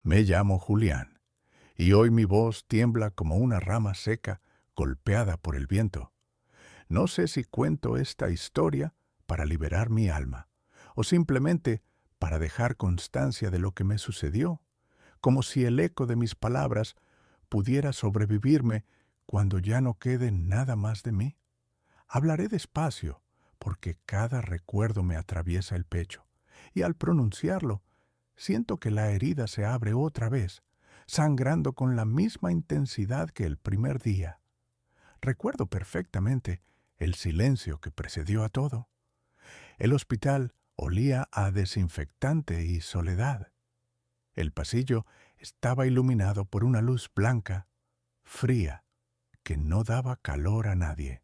Me llamo Julián, y hoy mi voz tiembla como una rama seca golpeada por el viento. No sé si cuento esta historia para liberar mi alma, o simplemente para dejar constancia de lo que me sucedió, como si el eco de mis palabras pudiera sobrevivirme cuando ya no quede nada más de mí. Hablaré despacio, porque cada recuerdo me atraviesa el pecho, y al pronunciarlo, siento que la herida se abre otra vez, sangrando con la misma intensidad que el primer día. Recuerdo perfectamente el silencio que precedió a todo. El hospital olía a desinfectante y soledad. El pasillo estaba iluminado por una luz blanca, fría, que no daba calor a nadie.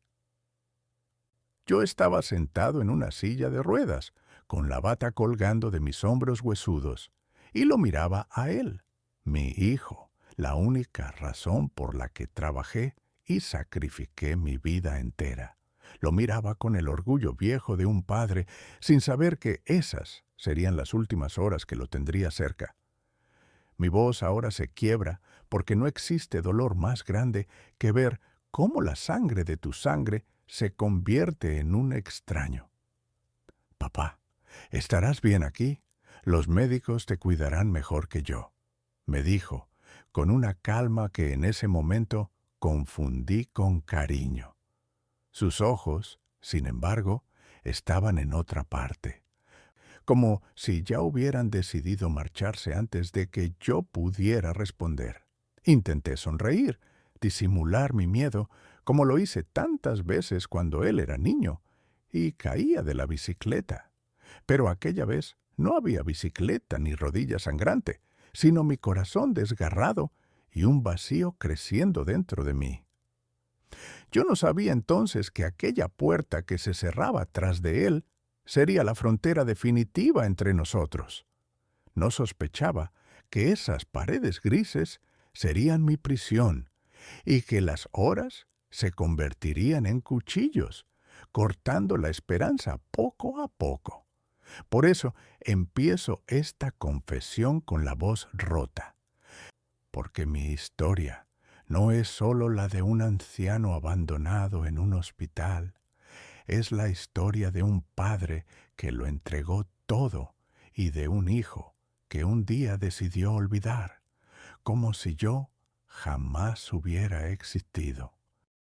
Yo estaba sentado en una silla de ruedas, con la bata colgando de mis hombros huesudos, y lo miraba a él, mi hijo, la única razón por la que trabajé y sacrifiqué mi vida entera. Lo miraba con el orgullo viejo de un padre, sin saber que esas serían las últimas horas que lo tendría cerca. Mi voz ahora se quiebra porque no existe dolor más grande que ver cómo la sangre de tu sangre se convierte en un extraño. Papá, estarás bien aquí. Los médicos te cuidarán mejor que yo, me dijo, con una calma que en ese momento confundí con cariño. Sus ojos, sin embargo, estaban en otra parte, como si ya hubieran decidido marcharse antes de que yo pudiera responder. Intenté sonreír, disimular mi miedo, como lo hice tantas veces cuando él era niño, y caía de la bicicleta. Pero aquella vez no había bicicleta ni rodilla sangrante, sino mi corazón desgarrado y un vacío creciendo dentro de mí. Yo no sabía entonces que aquella puerta que se cerraba tras de él sería la frontera definitiva entre nosotros. No sospechaba que esas paredes grises serían mi prisión y que las horas se convertirían en cuchillos, cortando la esperanza poco a poco. Por eso empiezo esta confesión con la voz rota, porque mi historia no es solo la de un anciano abandonado en un hospital, es la historia de un padre que lo entregó todo y de un hijo que un día decidió olvidar, como si yo jamás hubiera existido.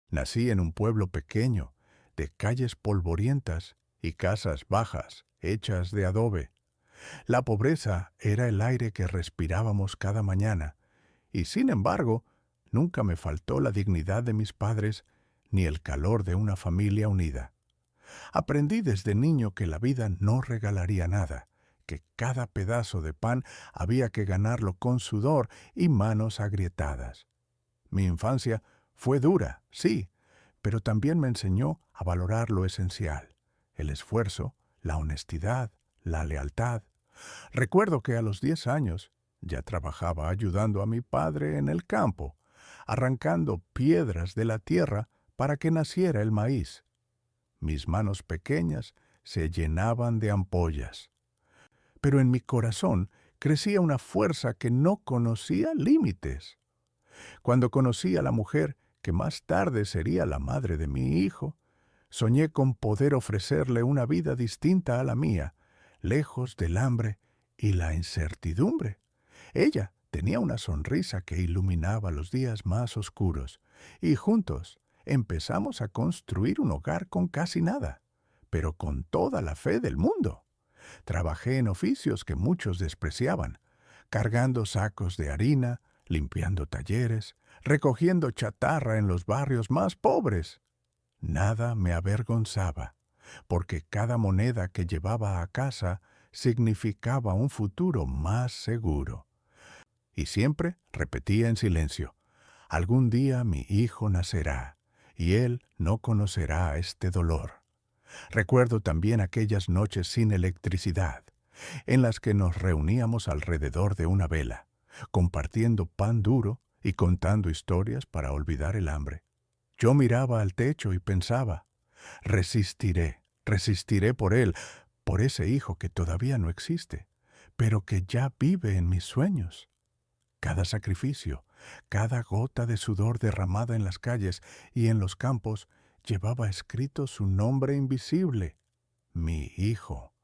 Nací en un pueblo pequeño, de calles polvorientas y casas bajas, hechas de adobe. La pobreza era el aire que respirábamos cada mañana, y sin embargo, nunca me faltó la dignidad de mis padres ni el calor de una familia unida. Aprendí desde niño que la vida no regalaría nada, que cada pedazo de pan había que ganarlo con sudor y manos agrietadas. Mi infancia fue dura, sí, pero también me enseñó a valorar lo esencial: el esfuerzo, la honestidad, la lealtad. Recuerdo que a los 10 años ya trabajaba ayudando a mi padre en el campo, arrancando piedras de la tierra para que naciera el maíz. Mis manos pequeñas se llenaban de ampollas, pero en mi corazón crecía una fuerza que no conocía límites. Cuando conocí a la mujer que más tarde sería la madre de mi hijo, soñé con poder ofrecerle una vida distinta a la mía, lejos del hambre y la incertidumbre. Ella tenía una sonrisa que iluminaba los días más oscuros, y juntos empezamos a construir un hogar con casi nada, pero con toda la fe del mundo. Trabajé en oficios que muchos despreciaban, cargando sacos de harina, limpiando talleres, recogiendo chatarra en los barrios más pobres. Nada me avergonzaba, porque cada moneda que llevaba a casa significaba un futuro más seguro. Y siempre repetía en silencio: algún día mi hijo nacerá, y él no conocerá este dolor. Recuerdo también aquellas noches sin electricidad, en las que nos reuníamos alrededor de una vela, compartiendo pan duro y contando historias para olvidar el hambre. Yo miraba al techo y pensaba: resistiré, resistiré por él, por ese hijo que todavía no existe, pero que ya vive en mis sueños. Cada sacrificio, cada gota de sudor derramada en las calles y en los campos llevaba escrito su nombre invisible, mi hijo.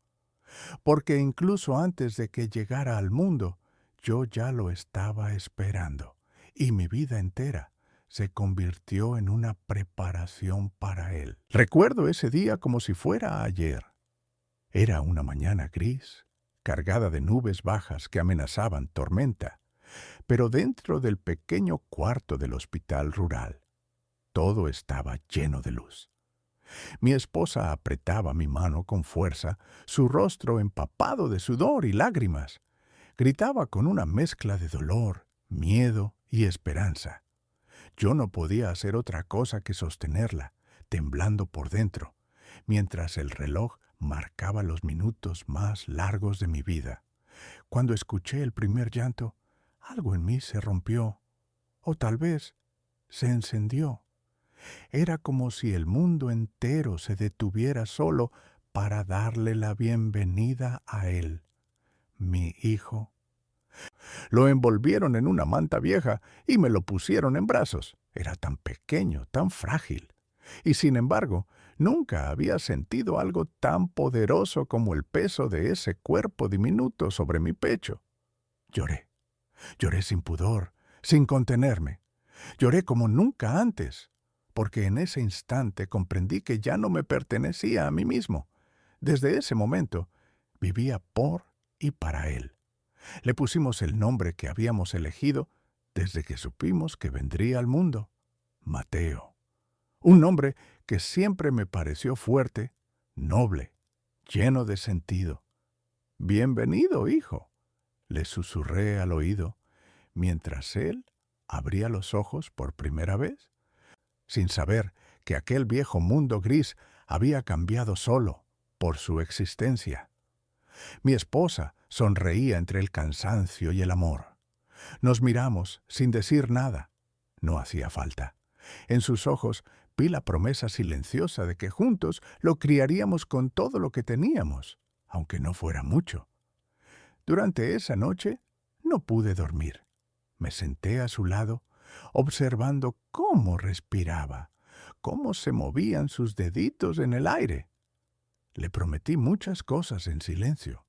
Porque incluso antes de que llegara al mundo, yo ya lo estaba esperando, y mi vida entera se convirtió en una preparación para él. Recuerdo ese día como si fuera ayer. Era una mañana gris, cargada de nubes bajas que amenazaban tormenta, pero dentro del pequeño cuarto del hospital rural, todo estaba lleno de luz. Mi esposa apretaba mi mano con fuerza, su rostro empapado de sudor y lágrimas. Gritaba con una mezcla de dolor, miedo y esperanza. Yo no podía hacer otra cosa que sostenerla, temblando por dentro, mientras el reloj marcaba los minutos más largos de mi vida. Cuando escuché el primer llanto, algo en mí se rompió, o tal vez se encendió. Era como si el mundo entero se detuviera solo para darle la bienvenida a él, mi hijo. Lo envolvieron en una manta vieja y me lo pusieron en brazos. Era tan pequeño, tan frágil. Y sin embargo, nunca había sentido algo tan poderoso como el peso de ese cuerpo diminuto sobre mi pecho. Lloré. Lloré sin pudor, sin contenerme. Lloré como nunca antes, porque en ese instante comprendí que ya no me pertenecía a mí mismo. Desde ese momento, vivía por y para él. Le pusimos el nombre que habíamos elegido desde que supimos que vendría al mundo, Mateo. Un nombre que siempre me pareció fuerte, noble, lleno de sentido. «Bienvenido, hijo», le susurré al oído, mientras él abría los ojos por primera vez, sin saber que aquel viejo mundo gris había cambiado solo por su existencia. Mi esposa sonreía entre el cansancio y el amor. Nos miramos sin decir nada. No hacía falta. En sus ojos vi la promesa silenciosa de que juntos lo criaríamos con todo lo que teníamos, aunque no fuera mucho. Durante esa noche no pude dormir. Me senté a su lado, observando cómo respiraba, cómo se movían sus deditos en el aire. Le prometí muchas cosas en silencio,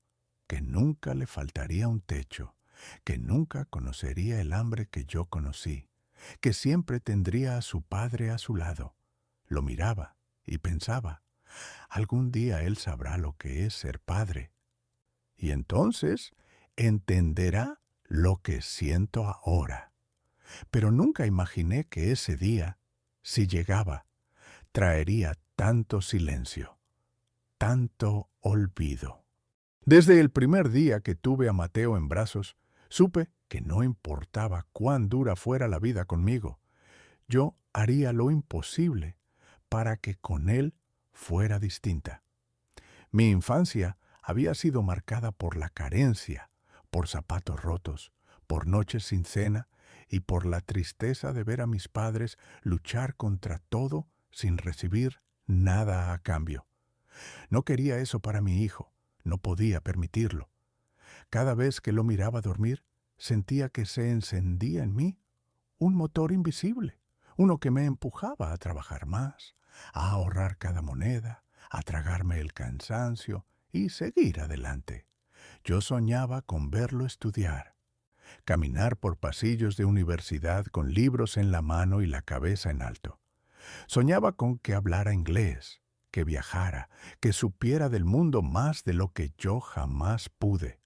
que nunca le faltaría un techo, que nunca conocería el hambre que yo conocí, que siempre tendría a su padre a su lado. Lo miraba y pensaba, algún día él sabrá lo que es ser padre. Y entonces entenderá lo que siento ahora. Pero nunca imaginé que ese día, si llegaba, traería tanto silencio, tanto olvido. Desde el primer día que tuve a Mateo en brazos, supe que no importaba cuán dura fuera la vida conmigo, yo haría lo imposible para que con él fuera distinta. Mi infancia había sido marcada por la carencia, por zapatos rotos, por noches sin cena y por la tristeza de ver a mis padres luchar contra todo sin recibir nada a cambio. No quería eso para mi hijo, no podía permitirlo. Cada vez que lo miraba dormir, sentía que se encendía en mí un motor invisible, uno que me empujaba a trabajar más, a ahorrar cada moneda, a tragarme el cansancio y seguir adelante. Yo soñaba con verlo estudiar, caminar por pasillos de universidad con libros en la mano y la cabeza en alto. Soñaba con que hablara inglés, que viajara, que supiera del mundo más de lo que yo jamás pude.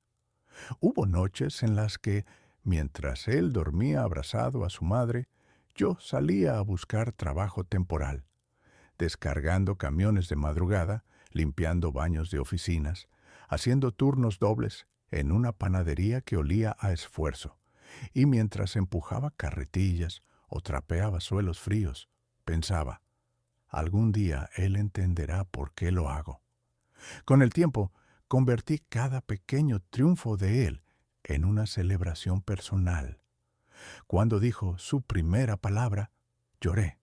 Hubo noches en las que, mientras él dormía abrazado a su madre, yo salía a buscar trabajo temporal, descargando camiones de madrugada, limpiando baños de oficinas, haciendo turnos dobles en una panadería que olía a esfuerzo, y mientras empujaba carretillas o trapeaba suelos fríos, pensaba, algún día él entenderá por qué lo hago. Con el tiempo, convertí cada pequeño triunfo de él en una celebración personal. Cuando dijo su primera palabra, lloré.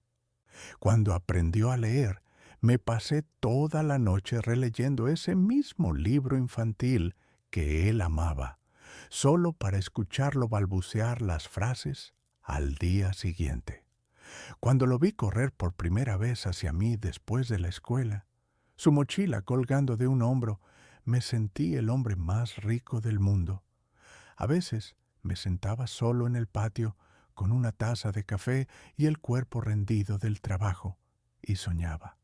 Cuando aprendió a leer, me pasé toda la noche releyendo ese mismo libro infantil que él amaba. solo para escucharlo balbucear las frases al día siguiente. Cuando lo vi correr por primera vez hacia mí después de la escuela, su mochila colgando de un hombro, me sentí el hombre más rico del mundo. A veces me sentaba solo en el patio con una taza de café y el cuerpo rendido del trabajo, y soñaba.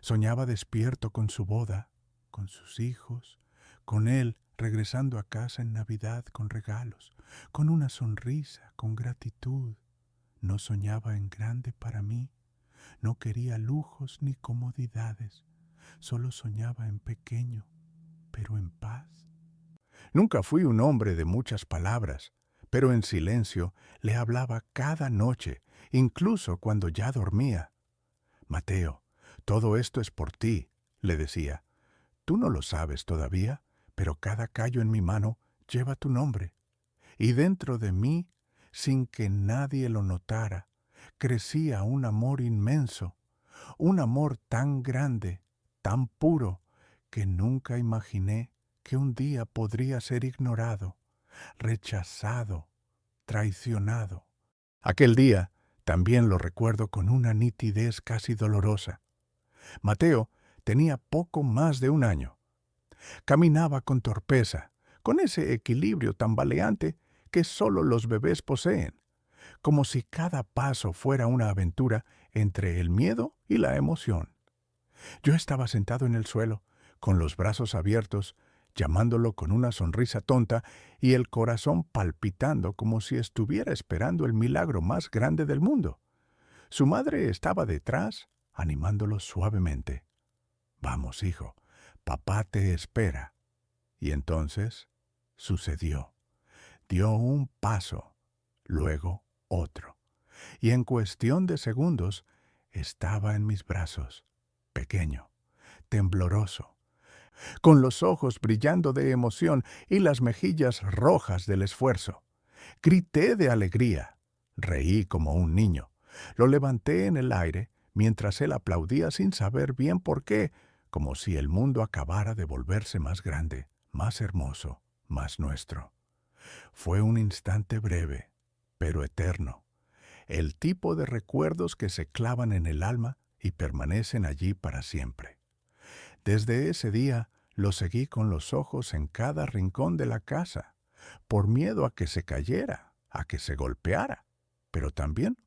Soñaba despierto con su boda, con sus hijos, con él regresando a casa en Navidad con regalos, con una sonrisa, con gratitud. No soñaba en grande para mí, no quería lujos ni comodidades, solo soñaba en pequeño, pero en paz. Nunca fui un hombre de muchas palabras, pero en silencio le hablaba cada noche, incluso cuando ya dormía. Mateo, todo esto es por ti, le decía. Tú no lo sabes todavía, pero cada callo en mi mano lleva tu nombre. Y dentro de mí, sin que nadie lo notara, crecía un amor inmenso, un amor tan grande, tan puro, que nunca imaginé que un día podría ser ignorado, rechazado, traicionado. Aquel día también lo recuerdo con una nitidez casi dolorosa. Mateo tenía poco más de un año. Caminaba con torpeza, con ese equilibrio tambaleante que solo los bebés poseen, como si cada paso fuera una aventura entre el miedo y la emoción. Yo estaba sentado en el suelo, con los brazos abiertos, llamándolo con una sonrisa tonta y el corazón palpitando como si estuviera esperando el milagro más grande del mundo. Su madre estaba detrás, animándolo suavemente. Vamos, hijo, papá te espera. Y entonces sucedió. Dio un paso, luego otro, y en cuestión de segundos estaba en mis brazos, pequeño, tembloroso, con los ojos brillando de emoción y las mejillas rojas del esfuerzo. Grité de alegría, reí como un niño, lo levanté en el aire mientras él aplaudía sin saber bien por qué, como si el mundo acabara de volverse más grande, más hermoso, más nuestro. Fue un instante breve, pero eterno, el tipo de recuerdos que se clavan en el alma y permanecen allí para siempre. Desde ese día lo seguí con los ojos en cada rincón de la casa, por miedo a que se cayera, a que se golpeara, pero también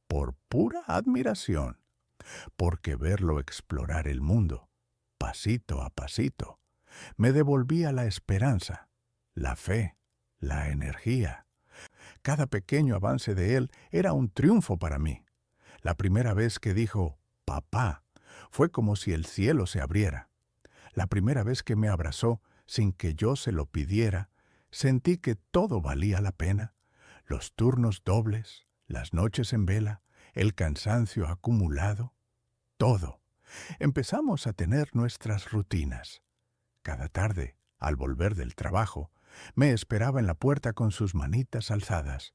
por pura admiración, porque verlo explorar el mundo, pasito a pasito, me devolvía la esperanza, la fe, la energía. Cada pequeño avance de él era un triunfo para mí. La primera vez que dijo «papá» fue como si el cielo se abriera. La primera vez que me abrazó sin que yo se lo pidiera, sentí que todo valía la pena. Los turnos dobles, las noches en vela, el cansancio acumulado, todo. Empezamos a tener nuestras rutinas. Cada tarde, al volver del trabajo, me esperaba en la puerta con sus manitas alzadas.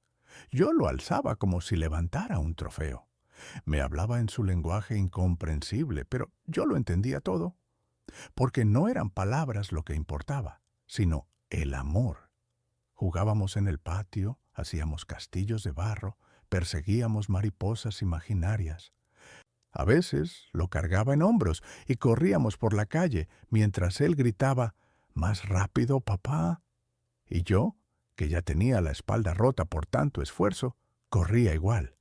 Yo lo alzaba como si levantara un trofeo. Me hablaba en su lenguaje incomprensible, pero yo lo entendía todo, porque no eran palabras lo que importaba, sino el amor. Jugábamos en el patio, hacíamos castillos de barro, perseguíamos mariposas imaginarias. A veces lo cargaba en hombros y corríamos por la calle mientras él gritaba «¡Más rápido, papá!». Y yo, que ya tenía la espalda rota por tanto esfuerzo, corría igual.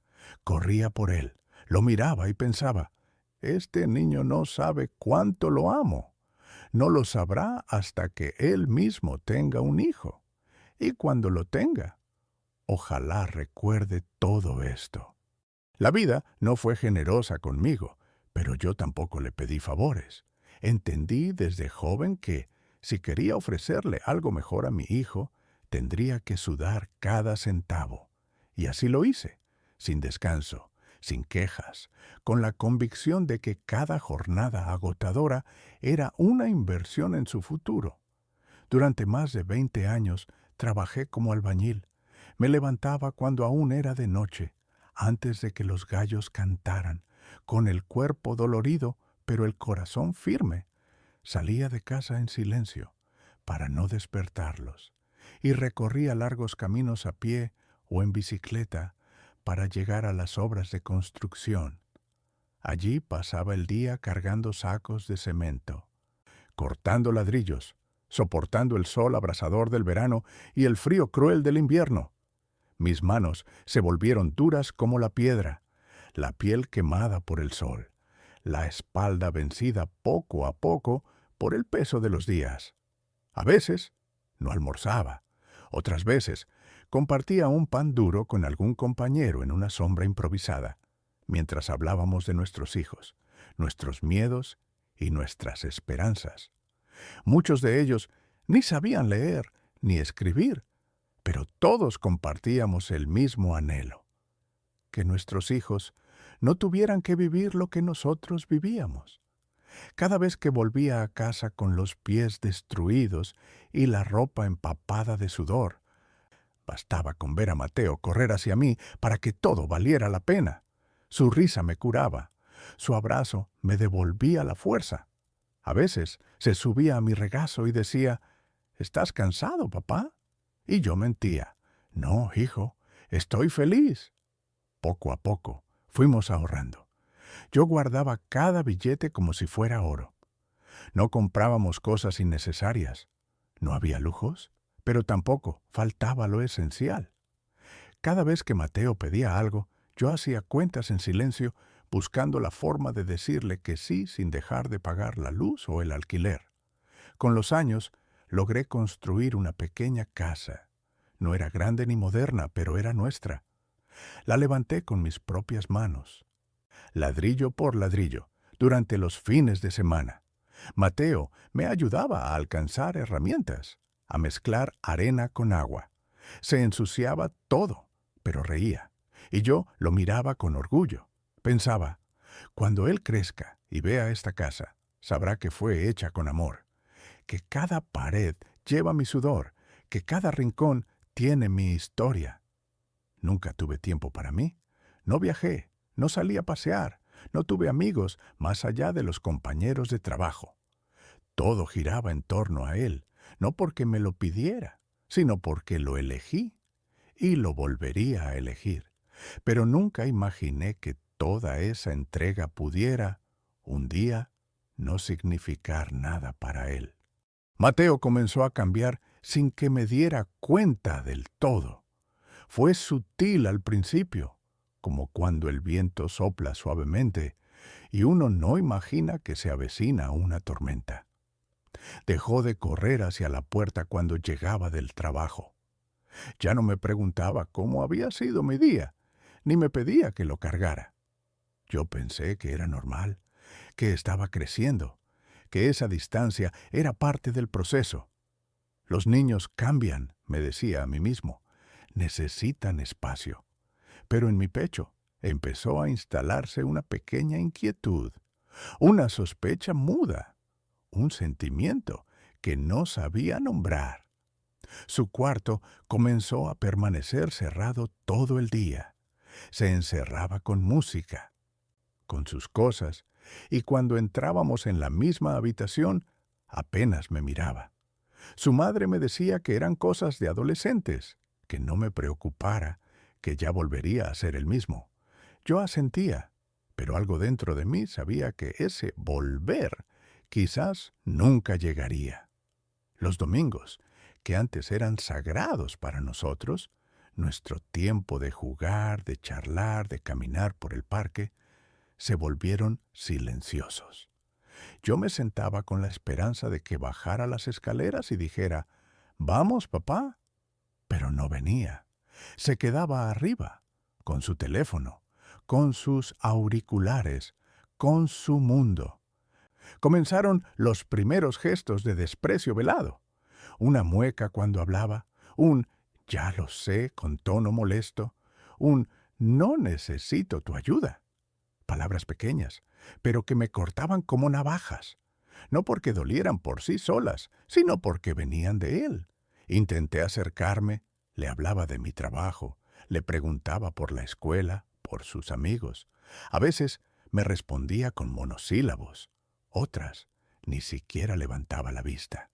Corría por él, lo miraba y pensaba «Este niño no sabe cuánto lo amo. No lo sabrá hasta que él mismo tenga un hijo. Y cuando lo tenga, ojalá recuerde todo esto». La vida no fue generosa conmigo, pero yo tampoco le pedí favores. Entendí desde joven que, si quería ofrecerle algo mejor a mi hijo, tendría que sudar cada centavo. Y así lo hice, sin descanso, sin quejas, con la convicción de que cada jornada agotadora era una inversión en su futuro. Durante más de 20 años trabajé como albañil. Me levantaba cuando aún era de noche, antes de que los gallos cantaran, con el cuerpo dolorido, pero el corazón firme. Salía de casa en silencio, para no despertarlos, y recorría largos caminos a pie o en bicicleta para llegar a las obras de construcción. Allí pasaba el día cargando sacos de cemento, cortando ladrillos, soportando el sol abrasador del verano y el frío cruel del invierno. Mis manos se volvieron duras como la piedra, la piel quemada por el sol, la espalda vencida poco a poco por el peso de los días. A veces no almorzaba, otras veces compartía un pan duro con algún compañero en una sombra improvisada, mientras hablábamos de nuestros hijos, nuestros miedos y nuestras esperanzas. Muchos de ellos ni sabían leer ni escribir, pero todos compartíamos el mismo anhelo: que nuestros hijos no tuvieran que vivir lo que nosotros vivíamos. Cada vez que volvía a casa con los pies destruidos y la ropa empapada de sudor, bastaba con ver a Mateo correr hacia mí para que todo valiera la pena. Su risa me curaba, su abrazo me devolvía la fuerza. A veces se subía a mi regazo y decía: «¿Estás cansado, papá?». Y yo mentía: «No, hijo, estoy feliz». Poco a poco fuimos ahorrando. Yo guardaba cada billete como si fuera oro. No comprábamos cosas innecesarias. No había lujos, pero tampoco faltaba lo esencial. Cada vez que Mateo pedía algo, yo hacía cuentas en silencio, buscando la forma de decirle que sí sin dejar de pagar la luz o el alquiler. Con los años, logré construir una pequeña casa. No era grande ni moderna, pero era nuestra. La levanté con mis propias manos, ladrillo por ladrillo, durante los fines de semana. Mateo me ayudaba a alcanzar herramientas, a mezclar arena con agua. Se ensuciaba todo, pero reía, y yo lo miraba con orgullo. Pensaba: cuando él crezca y vea esta casa, sabrá que fue hecha con amor, que cada pared lleva mi sudor, que cada rincón tiene mi historia. Nunca tuve tiempo para mí. No viajé, no salí a pasear, no tuve amigos más allá de los compañeros de trabajo. Todo giraba en torno a él, no porque me lo pidiera, sino porque lo elegí y lo volvería a elegir. Pero nunca imaginé que toda esa entrega pudiera, un día, no significar nada para él. Mateo comenzó a cambiar sin que me diera cuenta del todo. Fue sutil al principio, como cuando el viento sopla suavemente y uno no imagina que se avecina una tormenta. Dejó de correr hacia la puerta cuando llegaba del trabajo. Ya no me preguntaba cómo había sido mi día, ni me pedía que lo cargara. Yo pensé que era normal, que estaba creciendo, que esa distancia era parte del proceso. Los niños cambian, me decía a mí mismo, necesitan espacio. Pero en mi pecho empezó a instalarse una pequeña inquietud, una sospecha muda, un sentimiento que no sabía nombrar. Su cuarto comenzó a permanecer cerrado todo el día. Se encerraba con música, con sus cosas, y cuando entrábamos en la misma habitación, apenas me miraba. Su madre me decía que eran cosas de adolescentes, que no me preocupara, que ya volvería a ser el mismo. Yo asentía, pero algo dentro de mí sabía que ese volver quizás nunca llegaría. Los domingos, que antes eran sagrados para nosotros, nuestro tiempo de jugar, de charlar, de caminar por el parque, se volvieron silenciosos. Yo me sentaba con la esperanza de que bajara las escaleras y dijera: «Vamos, papá». Pero no venía. Se quedaba arriba, con su teléfono, con sus auriculares, con su mundo. Comenzaron los primeros gestos de desprecio velado. Una mueca cuando hablaba, un «ya lo sé» con tono molesto, un «no necesito tu ayuda». Palabras pequeñas, pero que me cortaban como navajas. No porque dolieran por sí solas, sino porque venían de él. Intenté acercarme, le hablaba de mi trabajo, le preguntaba por la escuela, por sus amigos. A veces me respondía con monosílabos, otras ni siquiera levantaba la vista.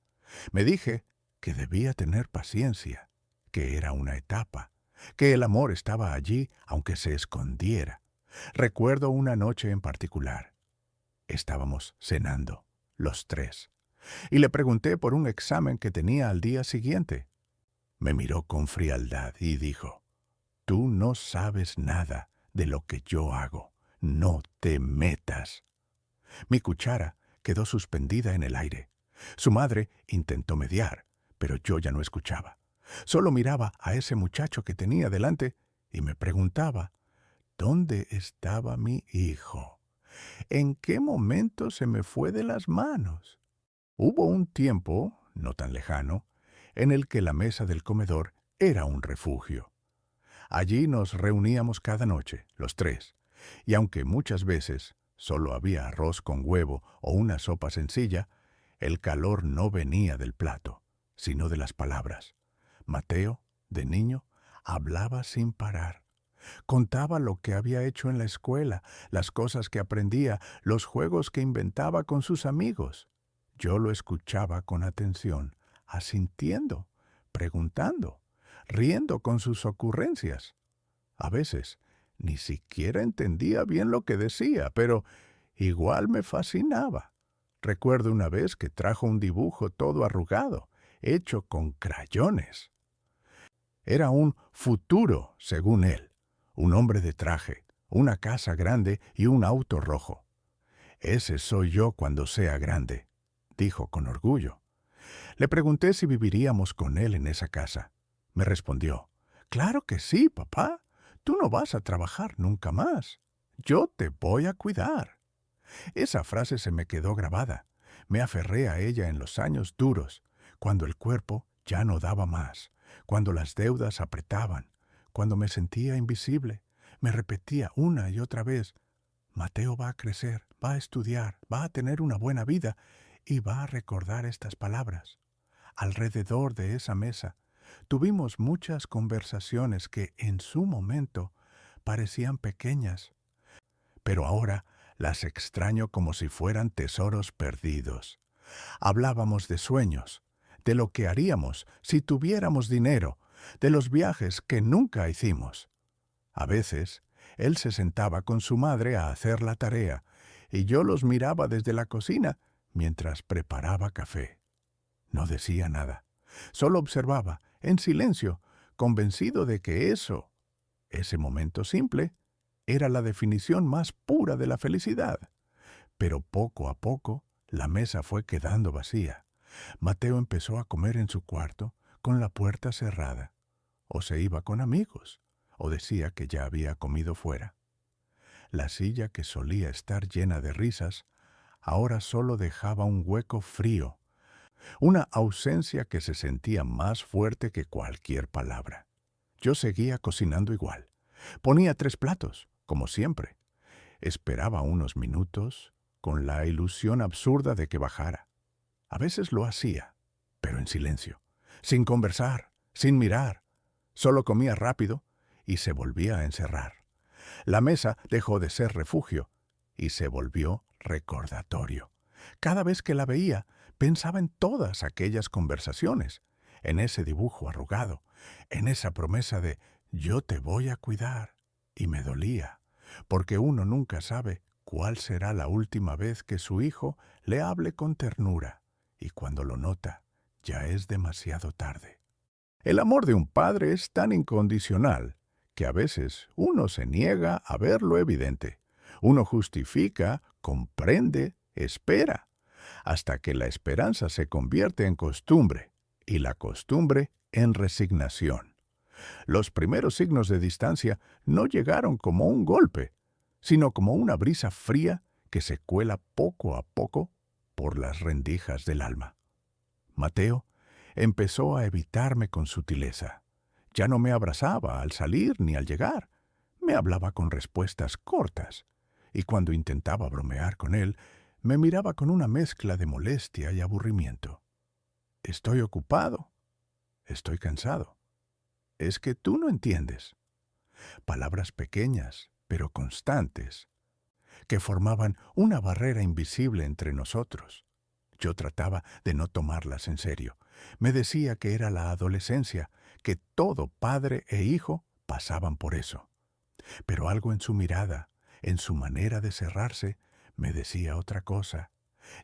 Me dije que debía tener paciencia, que era una etapa, que el amor estaba allí aunque se escondiera. Recuerdo una noche en particular. Estábamos cenando, los tres, y le pregunté por un examen que tenía al día siguiente. Me miró con frialdad y dijo, «Tú no sabes nada de lo que yo hago. No te metas». Mi cuchara quedó suspendida en el aire. Su madre intentó mediar, pero yo ya no escuchaba. Solo miraba a ese muchacho que tenía delante y me preguntaba, ¿dónde estaba mi hijo? ¿En qué momento se me fue de las manos? Hubo un tiempo, no tan lejano, en el que la mesa del comedor era un refugio. Allí nos reuníamos cada noche, los tres, y aunque muchas veces solo había arroz con huevo o una sopa sencilla, el calor no venía del plato, sino de las palabras. Mateo, de niño, hablaba sin parar. Contaba lo que había hecho en la escuela, las cosas que aprendía, los juegos que inventaba con sus amigos. Yo lo escuchaba con atención, asintiendo, preguntando, riendo con sus ocurrencias. A veces ni siquiera entendía bien lo que decía, pero igual me fascinaba. Recuerdo una vez que trajo un dibujo todo arrugado, hecho con crayones. Era un futuro, según él, un hombre de traje, una casa grande y un auto rojo. «Ese soy yo cuando sea grande», dijo con orgullo. Le pregunté si viviríamos con él en esa casa. Me respondió, «Claro que sí, papá. Tú no vas a trabajar nunca más. Yo te voy a cuidar». Esa frase se me quedó grabada. Me aferré a ella en los años duros, cuando el cuerpo ya no daba más, cuando las deudas apretaban, cuando me sentía invisible. Me repetía una y otra vez, Mateo va a crecer, va a estudiar, va a tener una buena vida y va a recordar estas palabras. Alrededor de esa mesa tuvimos muchas conversaciones que en su momento parecían pequeñas, pero ahora las extraño como si fueran tesoros perdidos. Hablábamos de sueños, de lo que haríamos si tuviéramos dinero, de los viajes que nunca hicimos. A veces, él se sentaba con su madre a hacer la tarea y yo los miraba desde la cocina mientras preparaba café. No decía nada, solo observaba, en silencio, convencido de que ese momento simple, era la definición más pura de la felicidad. Pero poco a poco, la mesa fue quedando vacía. Mateo empezó a comer en su cuarto, con la puerta cerrada. O se iba con amigos, o decía que ya había comido fuera. La silla que solía estar llena de risas, ahora solo dejaba un hueco frío, una ausencia que se sentía más fuerte que cualquier palabra. Yo seguía cocinando igual. Ponía 3 platos, como siempre. Esperaba unos minutos, con la ilusión absurda de que bajara. A veces lo hacía, pero en silencio, sin conversar, sin mirar. Solo comía rápido y se volvía a encerrar. La mesa dejó de ser refugio y se volvió recordatorio. Cada vez que la veía, pensaba en todas aquellas conversaciones, en ese dibujo arrugado, en esa promesa de «yo te voy a cuidar». Y me dolía, porque uno nunca sabe cuál será la última vez que su hijo le hable con ternura, y cuando lo nota, ya es demasiado tarde. El amor de un padre es tan incondicional que a veces uno se niega a ver lo evidente. Uno justifica, comprende, espera, hasta que la esperanza se convierte en costumbre y la costumbre en resignación. Los primeros signos de distancia no llegaron como un golpe, sino como una brisa fría que se cuela poco a poco por las rendijas del alma. Mateo empezó a evitarme con sutileza. Ya no me abrazaba al salir ni al llegar. Me hablaba con respuestas cortas, y cuando intentaba bromear con él, me miraba con una mezcla de molestia y aburrimiento. «Estoy ocupado. Estoy cansado. Es que tú no entiendes». Palabras pequeñas, pero constantes, que formaban una barrera invisible entre nosotros. Yo trataba de no tomarlas en serio, Me decía que era la adolescencia, que todo padre e hijo pasaban por eso. Pero algo en su mirada, en su manera de cerrarse, me decía otra cosa.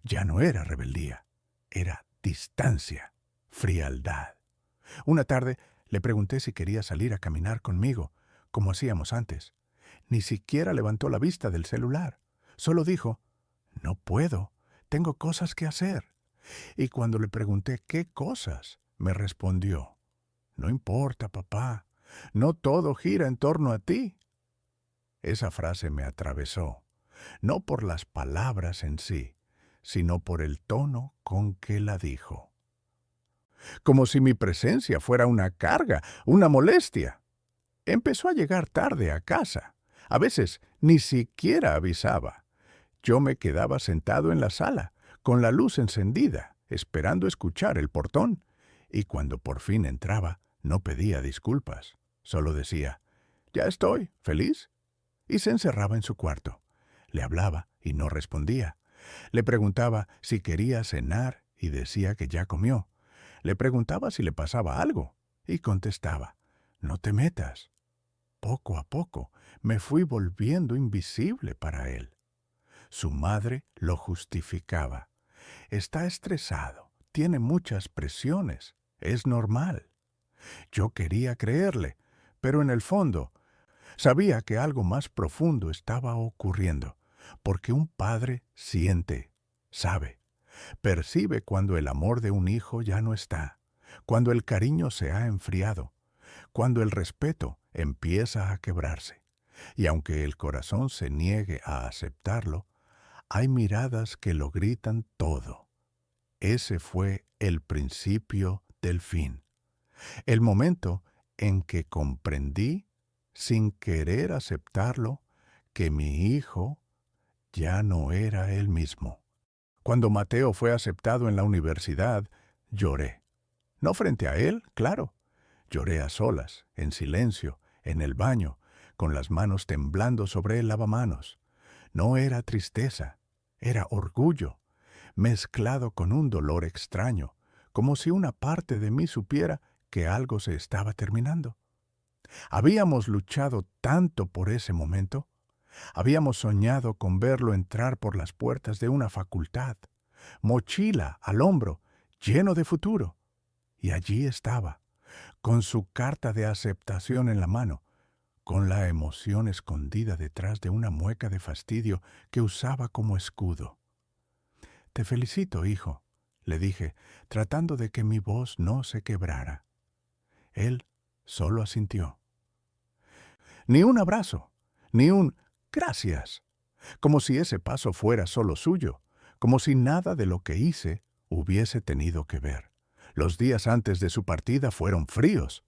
Ya no era rebeldía, era distancia, frialdad. Una tarde le pregunté si quería salir a caminar conmigo, como hacíamos antes. Ni siquiera levantó la vista del celular. Solo dijo, no puedo, tengo cosas que hacer. Y cuando le pregunté qué cosas, me respondió, no importa, papá, no todo gira en torno a ti. Esa frase me atravesó, no por las palabras en sí, sino por el tono con que la dijo. Como si mi presencia fuera una carga, una molestia. Empezó a llegar tarde a casa. A veces ni siquiera avisaba. Yo me quedaba sentado en la sala, con la luz encendida, esperando escuchar el portón, y cuando por fin entraba, no pedía disculpas. Solo decía, «Ya estoy, ¿feliz?», y se encerraba en su cuarto. Le hablaba y no respondía. Le preguntaba si quería cenar y decía que ya comió. Le preguntaba si le pasaba algo y contestaba, «No te metas». Poco a poco me fui volviendo invisible para él. Su madre lo justificaba. Está estresado, tiene muchas presiones, es normal. Yo quería creerle, pero en el fondo sabía que algo más profundo estaba ocurriendo, porque un padre siente, sabe, percibe cuando el amor de un hijo ya no está, cuando el cariño se ha enfriado, cuando el respeto empieza a quebrarse. Y aunque el corazón se niegue a aceptarlo, hay miradas que lo gritan todo. Ese fue el principio del fin. El momento en que comprendí, sin querer aceptarlo, que mi hijo ya no era el mismo. Cuando Mateo fue aceptado en la universidad, lloré. No frente a él, claro. Lloré a solas, en silencio, en el baño, con las manos temblando sobre el lavamanos. No era tristeza, era orgullo, mezclado con un dolor extraño, como si una parte de mí supiera que algo se estaba terminando. Habíamos luchado tanto por ese momento. Habíamos soñado con verlo entrar por las puertas de una facultad, mochila al hombro, lleno de futuro. Y allí estaba, con su carta de aceptación en la mano, con la emoción escondida detrás de una mueca de fastidio que usaba como escudo. «Te felicito, hijo», le dije, tratando de que mi voz no se quebrara. Él solo asintió. Ni un abrazo, ni un «gracias», como si ese paso fuera solo suyo, como si nada de lo que hice hubiese tenido que ver. Los días antes de su partida fueron fríos.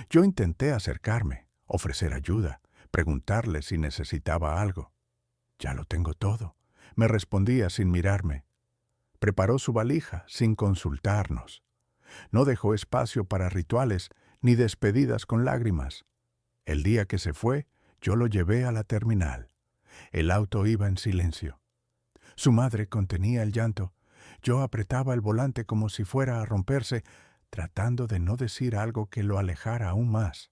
Yo intenté acercarme, ofrecer ayuda, preguntarle si necesitaba algo. «Ya lo tengo todo», me respondía sin mirarme. Preparó su valija sin consultarnos. No dejó espacio para rituales ni despedidas con lágrimas. El día que se fue, yo lo llevé a la terminal. El auto iba en silencio. Su madre contenía el llanto. Yo apretaba el volante como si fuera a romperse, tratando de no decir algo que lo alejara aún más.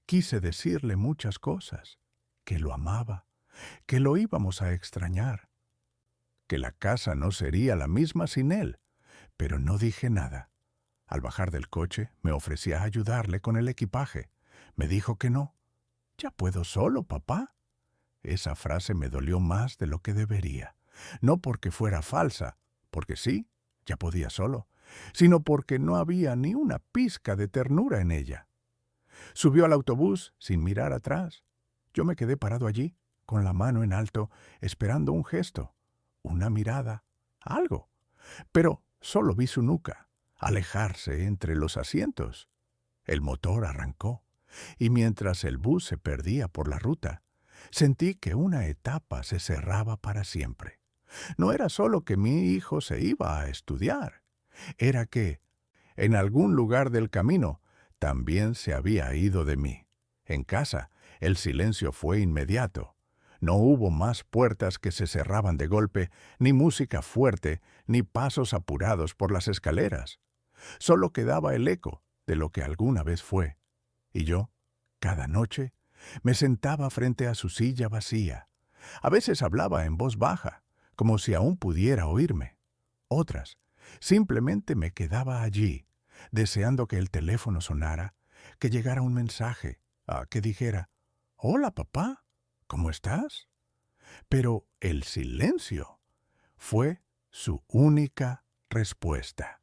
Quise decirle muchas cosas, que lo amaba, que lo íbamos a extrañar, que la casa no sería la misma sin él, pero no dije nada. Al bajar del coche, me ofrecí a ayudarle con el equipaje. Me dijo que no. «Ya puedo solo, papá». Esa frase me dolió más de lo que debería. No porque fuera falsa, porque sí, ya podía solo, sino porque no había ni una pizca de ternura en ella. Subió al autobús sin mirar atrás. Yo me quedé parado allí, con la mano en alto, esperando un gesto, una mirada, algo. Pero solo vi su nuca, alejarse entre los asientos. El motor arrancó, y mientras el bus se perdía por la ruta, sentí que una etapa se cerraba para siempre. No era solo que mi hijo se iba a estudiar, era que, en algún lugar del camino, también se había ido de mí. En casa, el silencio fue inmediato. No hubo más puertas que se cerraban de golpe, ni música fuerte, ni pasos apurados por las escaleras. Solo quedaba el eco de lo que alguna vez fue. Y yo, cada noche, me sentaba frente a su silla vacía. A veces hablaba en voz baja, como si aún pudiera oírme. Otras, simplemente me quedaba allí, deseando que el teléfono sonara, que llegara un mensaje, que dijera, «Hola, papá, ¿cómo estás?». Pero el silencio fue su única respuesta.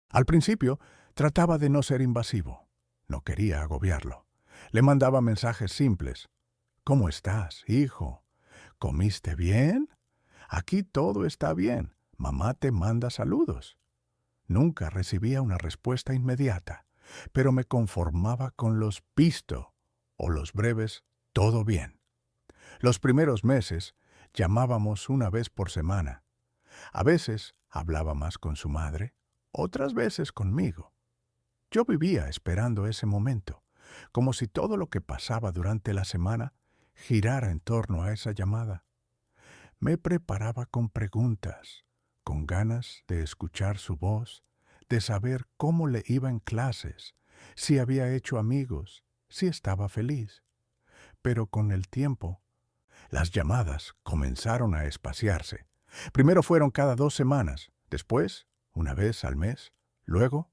Al principio, trataba de no ser invasivo. No quería agobiarlo. Le mandaba mensajes simples. «¿Cómo estás, hijo? ¿Comiste bien? Aquí todo está bien. Mamá te manda saludos». Nunca recibía una respuesta inmediata, pero me conformaba con los «visto» o los breves «todo bien». Los primeros meses llamábamos una vez por semana. A veces hablaba más con su madre, otras veces conmigo. Yo vivía esperando ese momento, como si todo lo que pasaba durante la semana girara en torno a esa llamada. Me preparaba con preguntas, con ganas de escuchar su voz, de saber cómo le iba en clases, si había hecho amigos, si estaba feliz. Pero con el tiempo, las llamadas comenzaron a espaciarse. Primero fueron cada 2 semanas, después, una vez al mes, luego,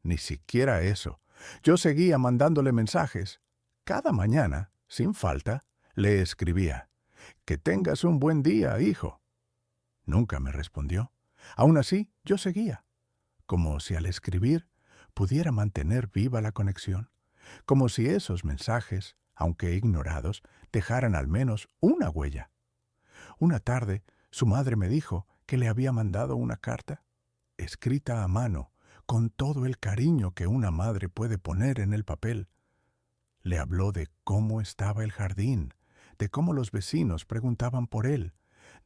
ni siquiera eso. Yo seguía mandándole mensajes. Cada mañana, sin falta, le escribía, «Que tengas un buen día, hijo». Nunca me respondió. Aún así, yo seguía, como si al escribir pudiera mantener viva la conexión, como si esos mensajes, aunque ignorados, dejaran al menos una huella. Una tarde, su madre me dijo que le había mandado una carta, escrita a mano, con todo el cariño que una madre puede poner en el papel. Le habló de cómo estaba el jardín, de cómo los vecinos preguntaban por él,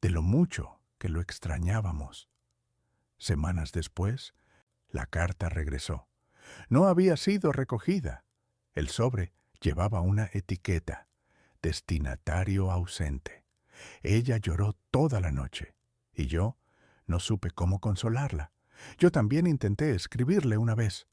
de lo mucho que lo extrañábamos. Semanas después, la carta regresó. No había sido recogida. El sobre llevaba una etiqueta, «Destinatario ausente». Ella lloró toda la noche, y yo no supe cómo consolarla. Yo también intenté escribirle una vez.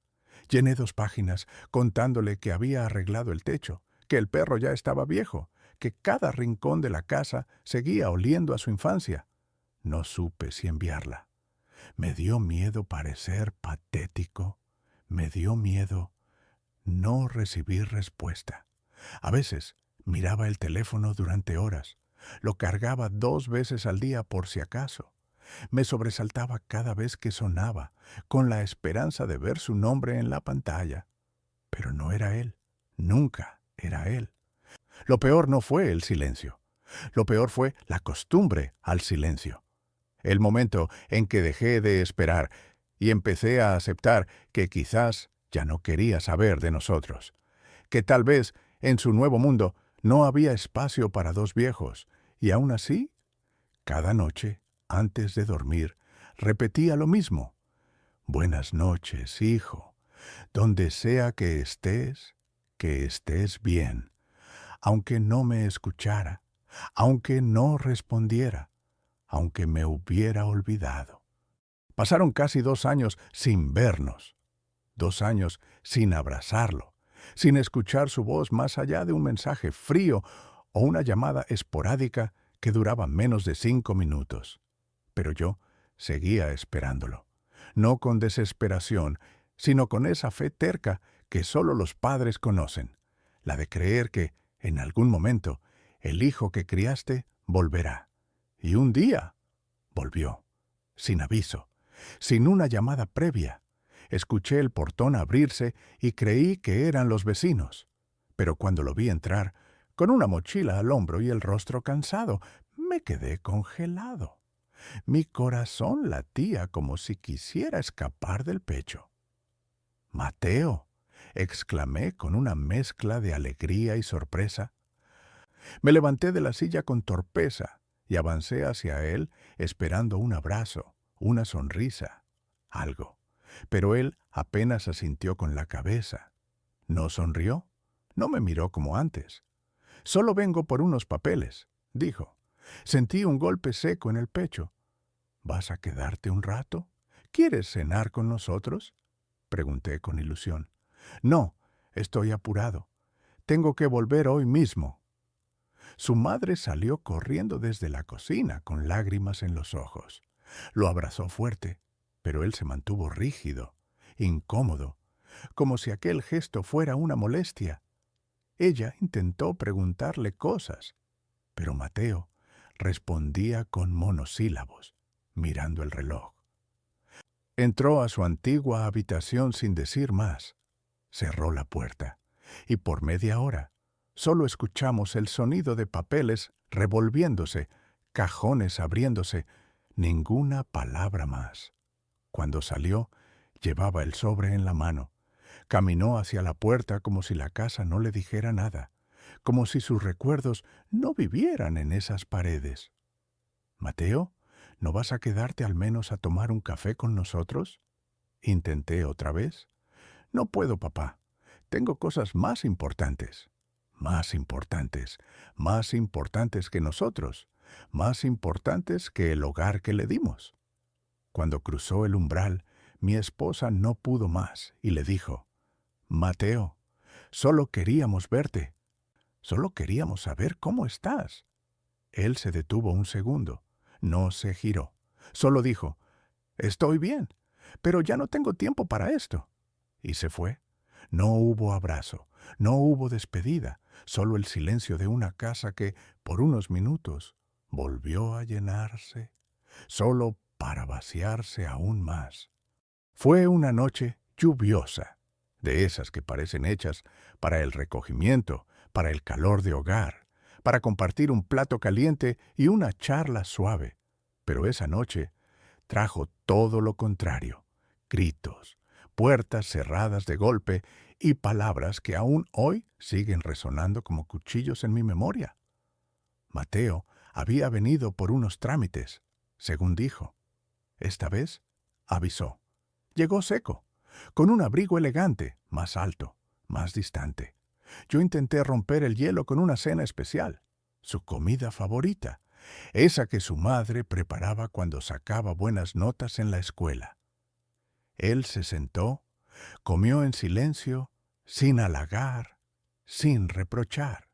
Llené 2 páginas contándole que había arreglado el techo, que el perro ya estaba viejo, que cada rincón de la casa seguía oliendo a su infancia. No supe si enviarla. Me dio miedo parecer patético. Me dio miedo no recibir respuesta. A veces miraba el teléfono durante horas. Lo cargaba 2 veces al día por si acaso. Me sobresaltaba cada vez que sonaba, con la esperanza de ver su nombre en la pantalla. Pero no era él. Nunca era él. Lo peor no fue el silencio. Lo peor fue la costumbre al silencio. El momento en que dejé de esperar y empecé a aceptar que quizás ya no quería saber de nosotros, que tal vez en su nuevo mundo no había espacio para 2 viejos, y aún así, cada noche, antes de dormir, repetía lo mismo. «Buenas noches, hijo. Donde sea que estés bien». Aunque no me escuchara, aunque no respondiera, aunque me hubiera olvidado. Pasaron casi 2 años sin vernos, 2 años sin abrazarlo, sin escuchar su voz más allá de un mensaje frío o una llamada esporádica que duraba menos de 5 minutos. Pero yo seguía esperándolo, no con desesperación, sino con esa fe terca que solo los padres conocen, la de creer que, en algún momento, el hijo que criaste volverá. Y un día volvió, sin aviso, sin una llamada previa. Escuché el portón abrirse y creí que eran los vecinos. Pero cuando lo vi entrar, con una mochila al hombro y el rostro cansado, me quedé congelado. Mi corazón latía como si quisiera escapar del pecho. «Mateo», exclamé con una mezcla de alegría y sorpresa. Me levanté de la silla con torpeza y avancé hacia él esperando un abrazo, una sonrisa, algo. Pero él apenas asintió con la cabeza. No sonrió, no me miró como antes. «Solo vengo por unos papeles», dijo. Sentí un golpe seco en el pecho. «¿Vas a quedarte un rato? ¿Quieres cenar con nosotros?». pregunté con ilusión. No, estoy apurado. Tengo que volver hoy mismo. Su madre salió corriendo desde la cocina con lágrimas en los ojos. Lo abrazó fuerte, pero él se mantuvo rígido, incómodo, como si aquel gesto fuera una molestia. Ella intentó preguntarle cosas, pero Mateo respondía con monosílabos, mirando el reloj. Entró a su antigua habitación sin decir más. Cerró la puerta, y por media hora solo escuchamos el sonido de papeles revolviéndose, cajones abriéndose, ninguna palabra más. Cuando salió, llevaba el sobre en la mano. Caminó hacia la puerta como si la casa no le dijera nada, como si sus recuerdos no vivieran en esas paredes. «Mateo, ¿no vas a quedarte al menos a tomar un café con nosotros?», intenté otra vez. «No puedo, papá. Tengo cosas más importantes». Más importantes, más importantes que nosotros, más importantes que el hogar que le dimos. Cuando cruzó el umbral, mi esposa no pudo más y le dijo: «Mateo, solo queríamos verte. Solo queríamos saber cómo estás». Él se detuvo un segundo. No se giró. Solo dijo: «Estoy bien, pero ya no tengo tiempo para esto». Y se fue. No hubo abrazo, no hubo despedida, solo el silencio de una casa que, por unos minutos, volvió a llenarse, solo para vaciarse aún más. Fue una noche lluviosa, de esas que parecen hechas para el recogimiento, para el calor de hogar, para compartir un plato caliente y una charla suave. Pero esa noche trajo todo lo contrario: gritos, puertas cerradas de golpe y palabras que aún hoy siguen resonando como cuchillos en mi memoria. Mateo había venido por unos trámites, según dijo. Esta vez avisó. Llegó seco, con un abrigo elegante, más alto, más distante. Yo intenté romper el hielo con una cena especial, su comida favorita, esa que su madre preparaba cuando sacaba buenas notas en la escuela. Él se sentó, comió en silencio, sin halagar, sin reprochar.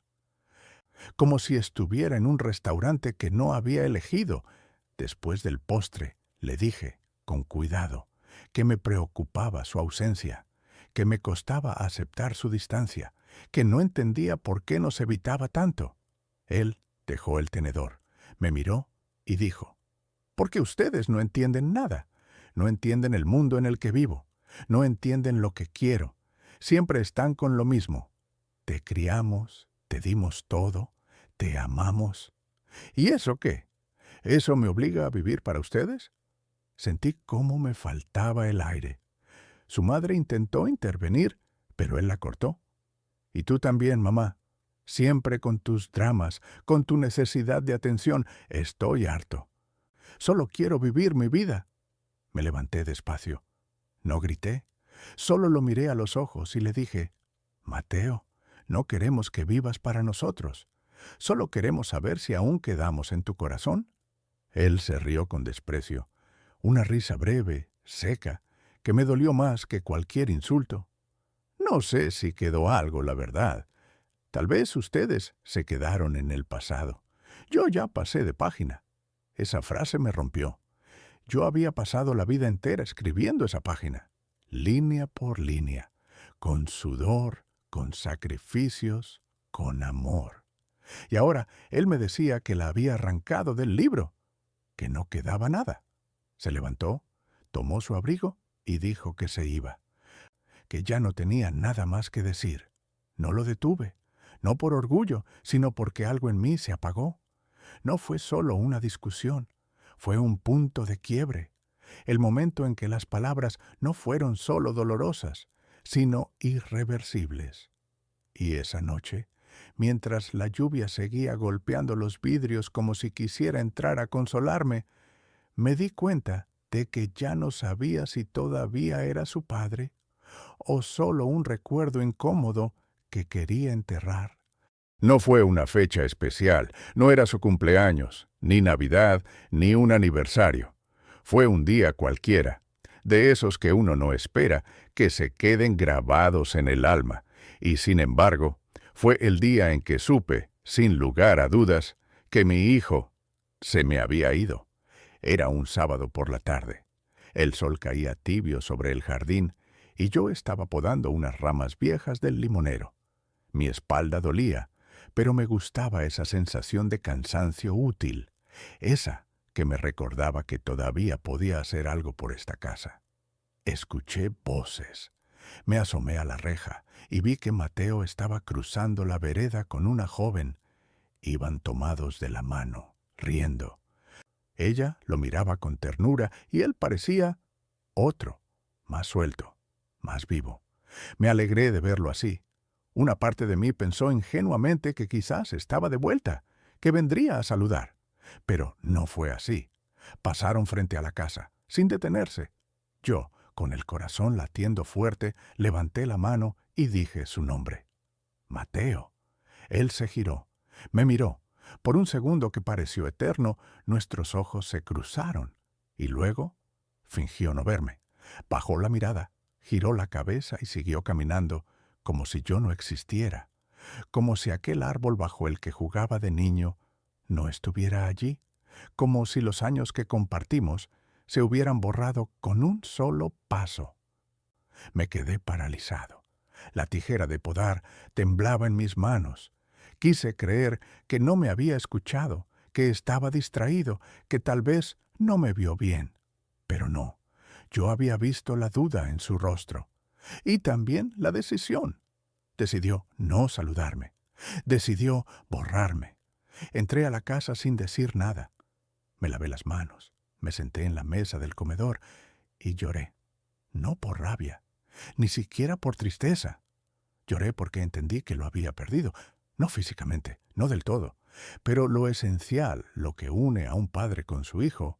Como si estuviera en un restaurante que no había elegido. Después del postre, le dije, con cuidado, que me preocupaba su ausencia, que me costaba aceptar su distancia, que no entendía por qué nos evitaba tanto. Él dejó el tenedor, me miró y dijo: «Porque ustedes no entienden nada. No entienden el mundo en el que vivo. No entienden lo que quiero. Siempre están con lo mismo. Te criamos, te dimos todo, te amamos. ¿Y eso qué? ¿Eso me obliga a vivir para ustedes?». Sentí cómo me faltaba el aire. Su madre intentó intervenir, pero él la cortó. «Y tú también, mamá. Siempre con tus dramas, con tu necesidad de atención. Estoy harto. Solo quiero vivir mi vida». Me levanté despacio. No grité. Solo lo miré a los ojos y le dije: «Mateo, no queremos que vivas para nosotros. Solo queremos saber si aún quedamos en tu corazón». Él se rió con desprecio. Una risa breve, seca, que me dolió más que cualquier insulto. No sé si quedó algo, la verdad. Tal vez ustedes se quedaron en el pasado. Yo ya pasé de página. Esa frase me rompió. Yo había pasado la vida entera escribiendo esa página, línea por línea, con sudor, con sacrificios, con amor. Y ahora él me decía que la había arrancado del libro, que no quedaba nada. Se levantó, tomó su abrigo y dijo que se iba, que ya no tenía nada más que decir. No lo detuve, no por orgullo, sino porque algo en mí se apagó. No fue solo una discusión, fue un punto de quiebre, el momento en que las palabras no fueron solo dolorosas, sino irreversibles. Y esa noche, mientras la lluvia seguía golpeando los vidrios como si quisiera entrar a consolarme, me di cuenta de que ya no sabía si todavía era su padre o solo un recuerdo incómodo que quería enterrar. No fue una fecha especial, no era su cumpleaños, ni Navidad, ni un aniversario. Fue un día cualquiera, de esos que uno no espera que se queden grabados en el alma. Y sin embargo, fue el día en que supe, sin lugar a dudas, que mi hijo se me había ido. Era un sábado por la tarde. El sol caía tibio sobre el jardín y yo estaba podando unas ramas viejas del limonero. Mi espalda dolía, pero me gustaba esa sensación de cansancio útil, esa que me recordaba que todavía podía hacer algo por esta casa. Escuché voces. Me asomé a la reja y vi que Mateo estaba cruzando la vereda con una joven. Iban tomados de la mano, riendo. Ella lo miraba con ternura y él parecía otro, más suelto, más vivo. Me alegré de verlo así. Una parte de mí pensó ingenuamente que quizás estaba de vuelta, que vendría a saludar. Pero no fue así. Pasaron frente a la casa, sin detenerse. Yo, con el corazón latiendo fuerte, levanté la mano y dije su nombre. Mateo. Él se giró, me miró. Por un segundo que pareció eterno, nuestros ojos se cruzaron. Y luego fingió no verme. Bajó la mirada, giró la cabeza y siguió caminando, como si yo no existiera, como si aquel árbol bajo el que jugaba de niño no estuviera allí, como si los años que compartimos se hubieran borrado con un solo paso. Me quedé paralizado. La tijera de podar temblaba en mis manos. Quise creer que no me había escuchado, que estaba distraído, que tal vez no me vio bien. Pero no, yo había visto la duda en su rostro. Y también la decisión. Decidió no saludarme. Decidió borrarme. Entré a la casa sin decir nada. Me lavé las manos, me senté en la mesa del comedor y lloré. No por rabia, ni siquiera por tristeza. Lloré porque entendí que lo había perdido. No físicamente, no del todo. Pero lo esencial, lo que une a un padre con su hijo,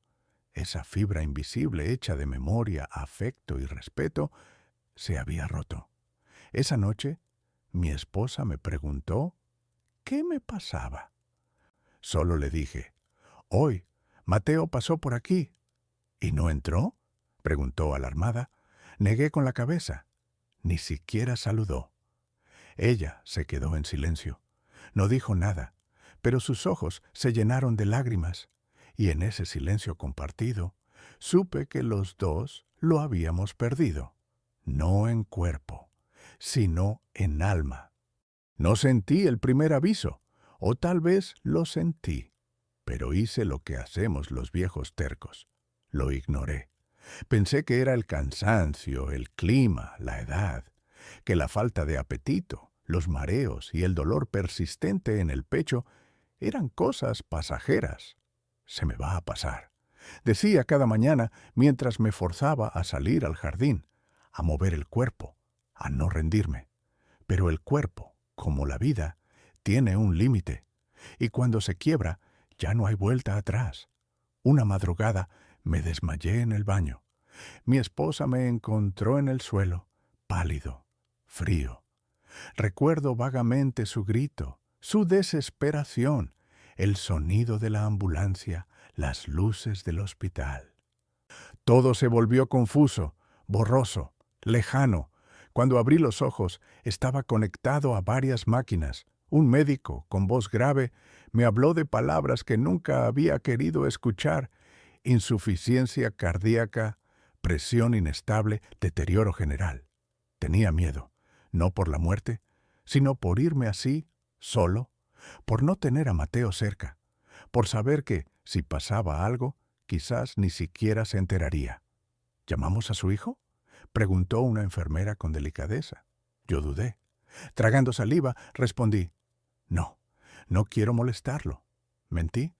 esa fibra invisible hecha de memoria, afecto y respeto, se había roto. Esa noche, mi esposa me preguntó qué me pasaba. Solo le dije, hoy Mateo pasó por aquí. ¿Y no entró?, preguntó alarmada. Negué con la cabeza. Ni siquiera saludó. Ella se quedó en silencio. No dijo nada, pero sus ojos se llenaron de lágrimas, y en ese silencio compartido supe que los dos lo habíamos perdido, no en cuerpo, sino en alma. No sentí el primer aviso, o tal vez lo sentí, pero hice lo que hacemos los viejos tercos. Lo ignoré. Pensé que era el cansancio, el clima, la edad, que la falta de apetito, los mareos y el dolor persistente en el pecho eran cosas pasajeras. Se me va a pasar, decía cada mañana mientras me forzaba a salir al jardín, a mover el cuerpo, a no rendirme. Pero el cuerpo, como la vida, tiene un límite, y cuando se quiebra ya no hay vuelta atrás. Una madrugada me desmayé en el baño. Mi esposa me encontró en el suelo, pálido, frío. Recuerdo vagamente su grito, su desesperación, el sonido de la ambulancia, las luces del hospital. Todo se volvió confuso, borroso, lejano. Cuando abrí los ojos, estaba conectado a varias máquinas. Un médico, con voz grave, me habló de palabras que nunca había querido escuchar: insuficiencia cardíaca, presión inestable, deterioro general. Tenía miedo, no por la muerte, sino por irme así, solo, por no tener a Mateo cerca, por saber que, si pasaba algo, quizás ni siquiera se enteraría. ¿Llamamos a su hijo?, preguntó una enfermera con delicadeza. Yo dudé. Tragando saliva, respondí, no, no quiero molestarlo. ¿Mentí?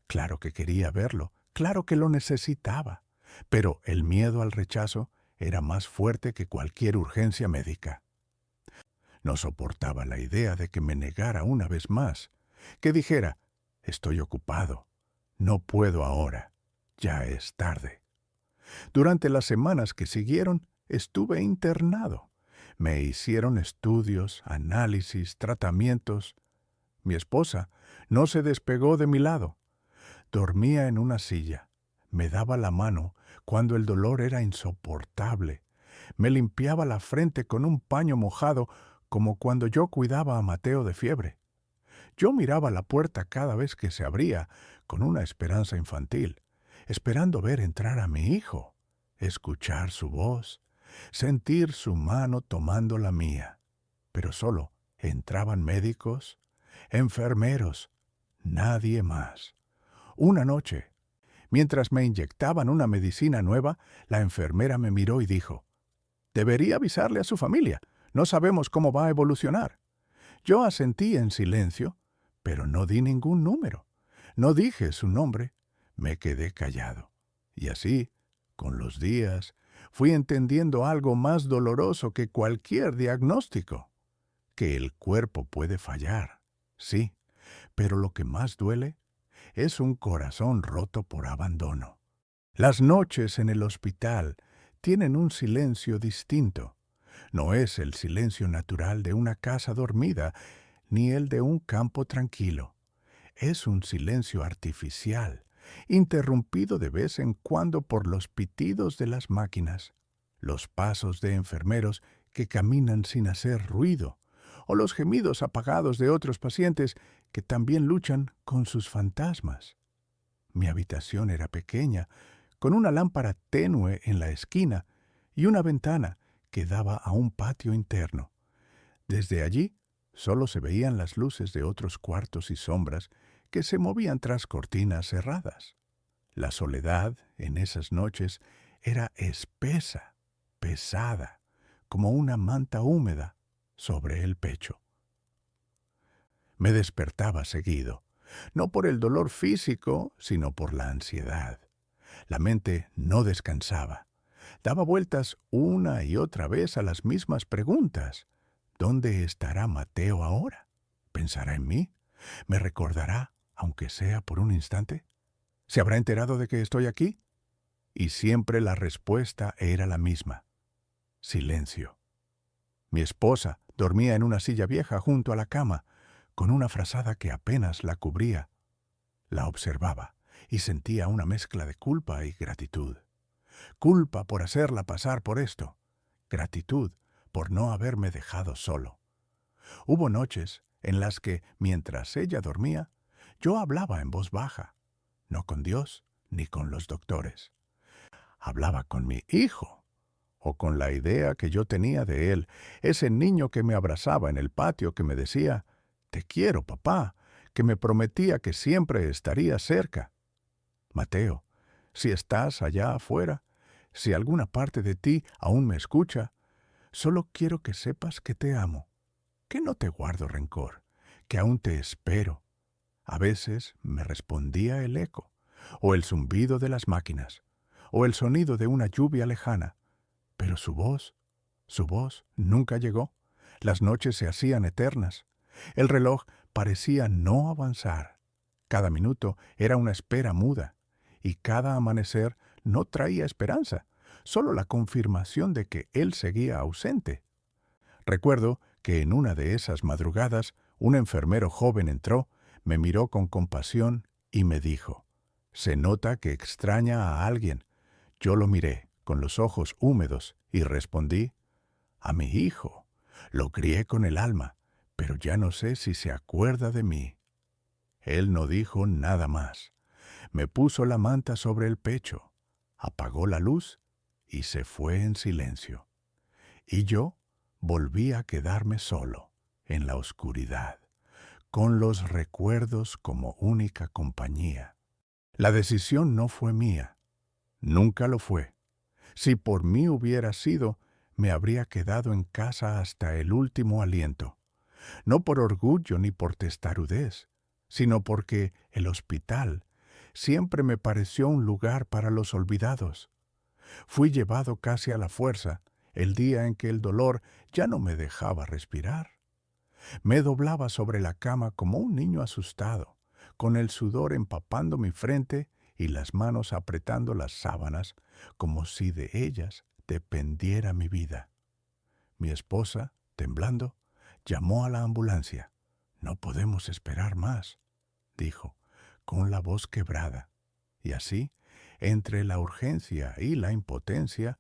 Claro que quería verlo, claro que lo necesitaba, pero el miedo al rechazo era más fuerte que cualquier urgencia médica. No soportaba la idea de que me negara una vez más, que dijera, estoy ocupado, no puedo ahora, ya es tarde. Durante las semanas que siguieron, estuve internado. Me hicieron estudios, análisis, tratamientos. Mi esposa no se despegó de mi lado. Dormía en una silla. Me daba la mano cuando el dolor era insoportable. Me limpiaba la frente con un paño mojado como cuando yo cuidaba a Mateo de fiebre. Yo miraba la puerta cada vez que se abría con una esperanza infantil, esperando ver entrar a mi hijo, escuchar su voz, sentir su mano tomando la mía. Pero solo entraban médicos, enfermeros, nadie más. Una noche, mientras me inyectaban una medicina nueva, la enfermera me miró y dijo: «Debería avisarle a su familia. No sabemos cómo va a evolucionar». Yo asentí en silencio, pero no di ningún número. No dije su nombre. Me quedé callado. Y así, con los días, fui entendiendo algo más doloroso que cualquier diagnóstico: que el cuerpo puede fallar, sí, pero lo que más duele es un corazón roto por abandono. Las noches en el hospital tienen un silencio distinto. No es el silencio natural de una casa dormida, ni el de un campo tranquilo. Es un silencio artificial, interrumpido de vez en cuando por los pitidos de las máquinas, los pasos de enfermeros que caminan sin hacer ruido, o los gemidos apagados de otros pacientes que también luchan con sus fantasmas. Mi habitación era pequeña, con una lámpara tenue en la esquina y una ventana que daba a un patio interno. Desde allí solo se veían las luces de otros cuartos y sombras que se movían tras cortinas cerradas. La soledad en esas noches era espesa, pesada, como una manta húmeda sobre el pecho. Me despertaba seguido, no por el dolor físico, sino por la ansiedad. La mente no descansaba. Daba vueltas una y otra vez a las mismas preguntas. ¿Dónde estará Mateo ahora? ¿Pensará en mí? ¿Me recordará, aunque sea por un instante? ¿Se habrá enterado de que estoy aquí? Y siempre la respuesta era la misma: silencio. Mi esposa dormía en una silla vieja junto a la cama, con una frazada que apenas la cubría. La observaba y sentía una mezcla de culpa y gratitud. Culpa por hacerla pasar por esto. Gratitud por no haberme dejado solo. Hubo noches en las que, mientras ella dormía, yo hablaba en voz baja, no con Dios ni con los doctores. Hablaba con mi hijo, o con la idea que yo tenía de él, ese niño que me abrazaba en el patio, que me decía: «Te quiero, papá», que me prometía que siempre estaría cerca. Mateo, si estás allá afuera, si alguna parte de ti aún me escucha, solo quiero que sepas que te amo, que no te guardo rencor, que aún te espero. A veces me respondía el eco, o el zumbido de las máquinas, o el sonido de una lluvia lejana, pero su voz nunca llegó. Las noches se hacían eternas. El reloj parecía no avanzar. Cada minuto era una espera muda, y cada amanecer no traía esperanza, solo la confirmación de que él seguía ausente. Recuerdo que en una de esas madrugadas un enfermero joven entró, me miró con compasión y me dijo: «Se nota que extraña a alguien». Yo lo miré con los ojos húmedos y respondí: «A mi hijo. Lo crié con el alma, pero ya no sé si se acuerda de mí». Él no dijo nada más. Me puso la manta sobre el pecho, apagó la luz y se fue en silencio. Y yo volví a quedarme solo, en la oscuridad, con los recuerdos como única compañía. La decisión no fue mía, nunca lo fue. Si por mí hubiera sido, me habría quedado en casa hasta el último aliento. No por orgullo ni por testarudez, sino porque el hospital siempre me pareció un lugar para los olvidados. Fui llevado casi a la fuerza el día en que el dolor ya no me dejaba respirar. Me doblaba sobre la cama como un niño asustado, con el sudor empapando mi frente y las manos apretando las sábanas, como si de ellas dependiera mi vida. Mi esposa, temblando, llamó a la ambulancia. «No podemos esperar más», dijo, con la voz quebrada. Y así, Entre la urgencia y la impotencia,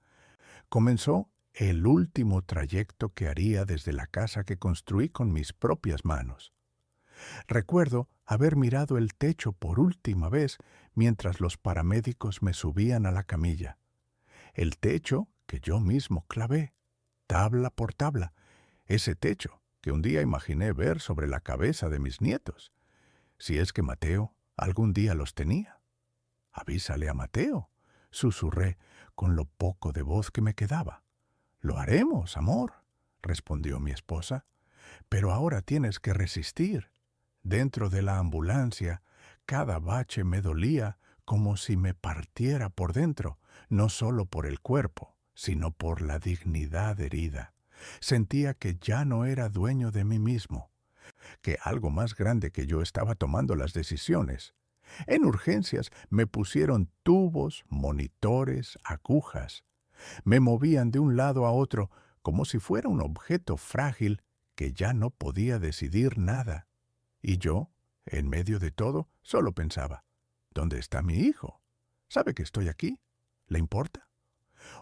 comenzó el último trayecto que haría desde la casa que construí con mis propias manos. Recuerdo haber mirado el techo por última vez mientras los paramédicos me subían a la camilla. El techo que yo mismo clavé, tabla por tabla, ese techo que un día imaginé ver sobre la cabeza de mis nietos, si es que Mateo algún día los tenía. «Avísale a Mateo», susurré con lo poco de voz que me quedaba. «Lo haremos, amor», respondió mi esposa, «pero ahora tienes que resistir». Dentro de la ambulancia, cada bache me dolía como si me partiera por dentro, no solo por el cuerpo, sino por la dignidad herida. Sentía que ya no era dueño de mí mismo, que algo más grande que yo estaba tomando las decisiones. En urgencias me pusieron tubos, monitores, agujas. Me movían de un lado a otro como si fuera un objeto frágil que ya no podía decidir nada. Y yo, en medio de todo, solo pensaba, ¿dónde está mi hijo? ¿Sabe que estoy aquí? ¿Le importa?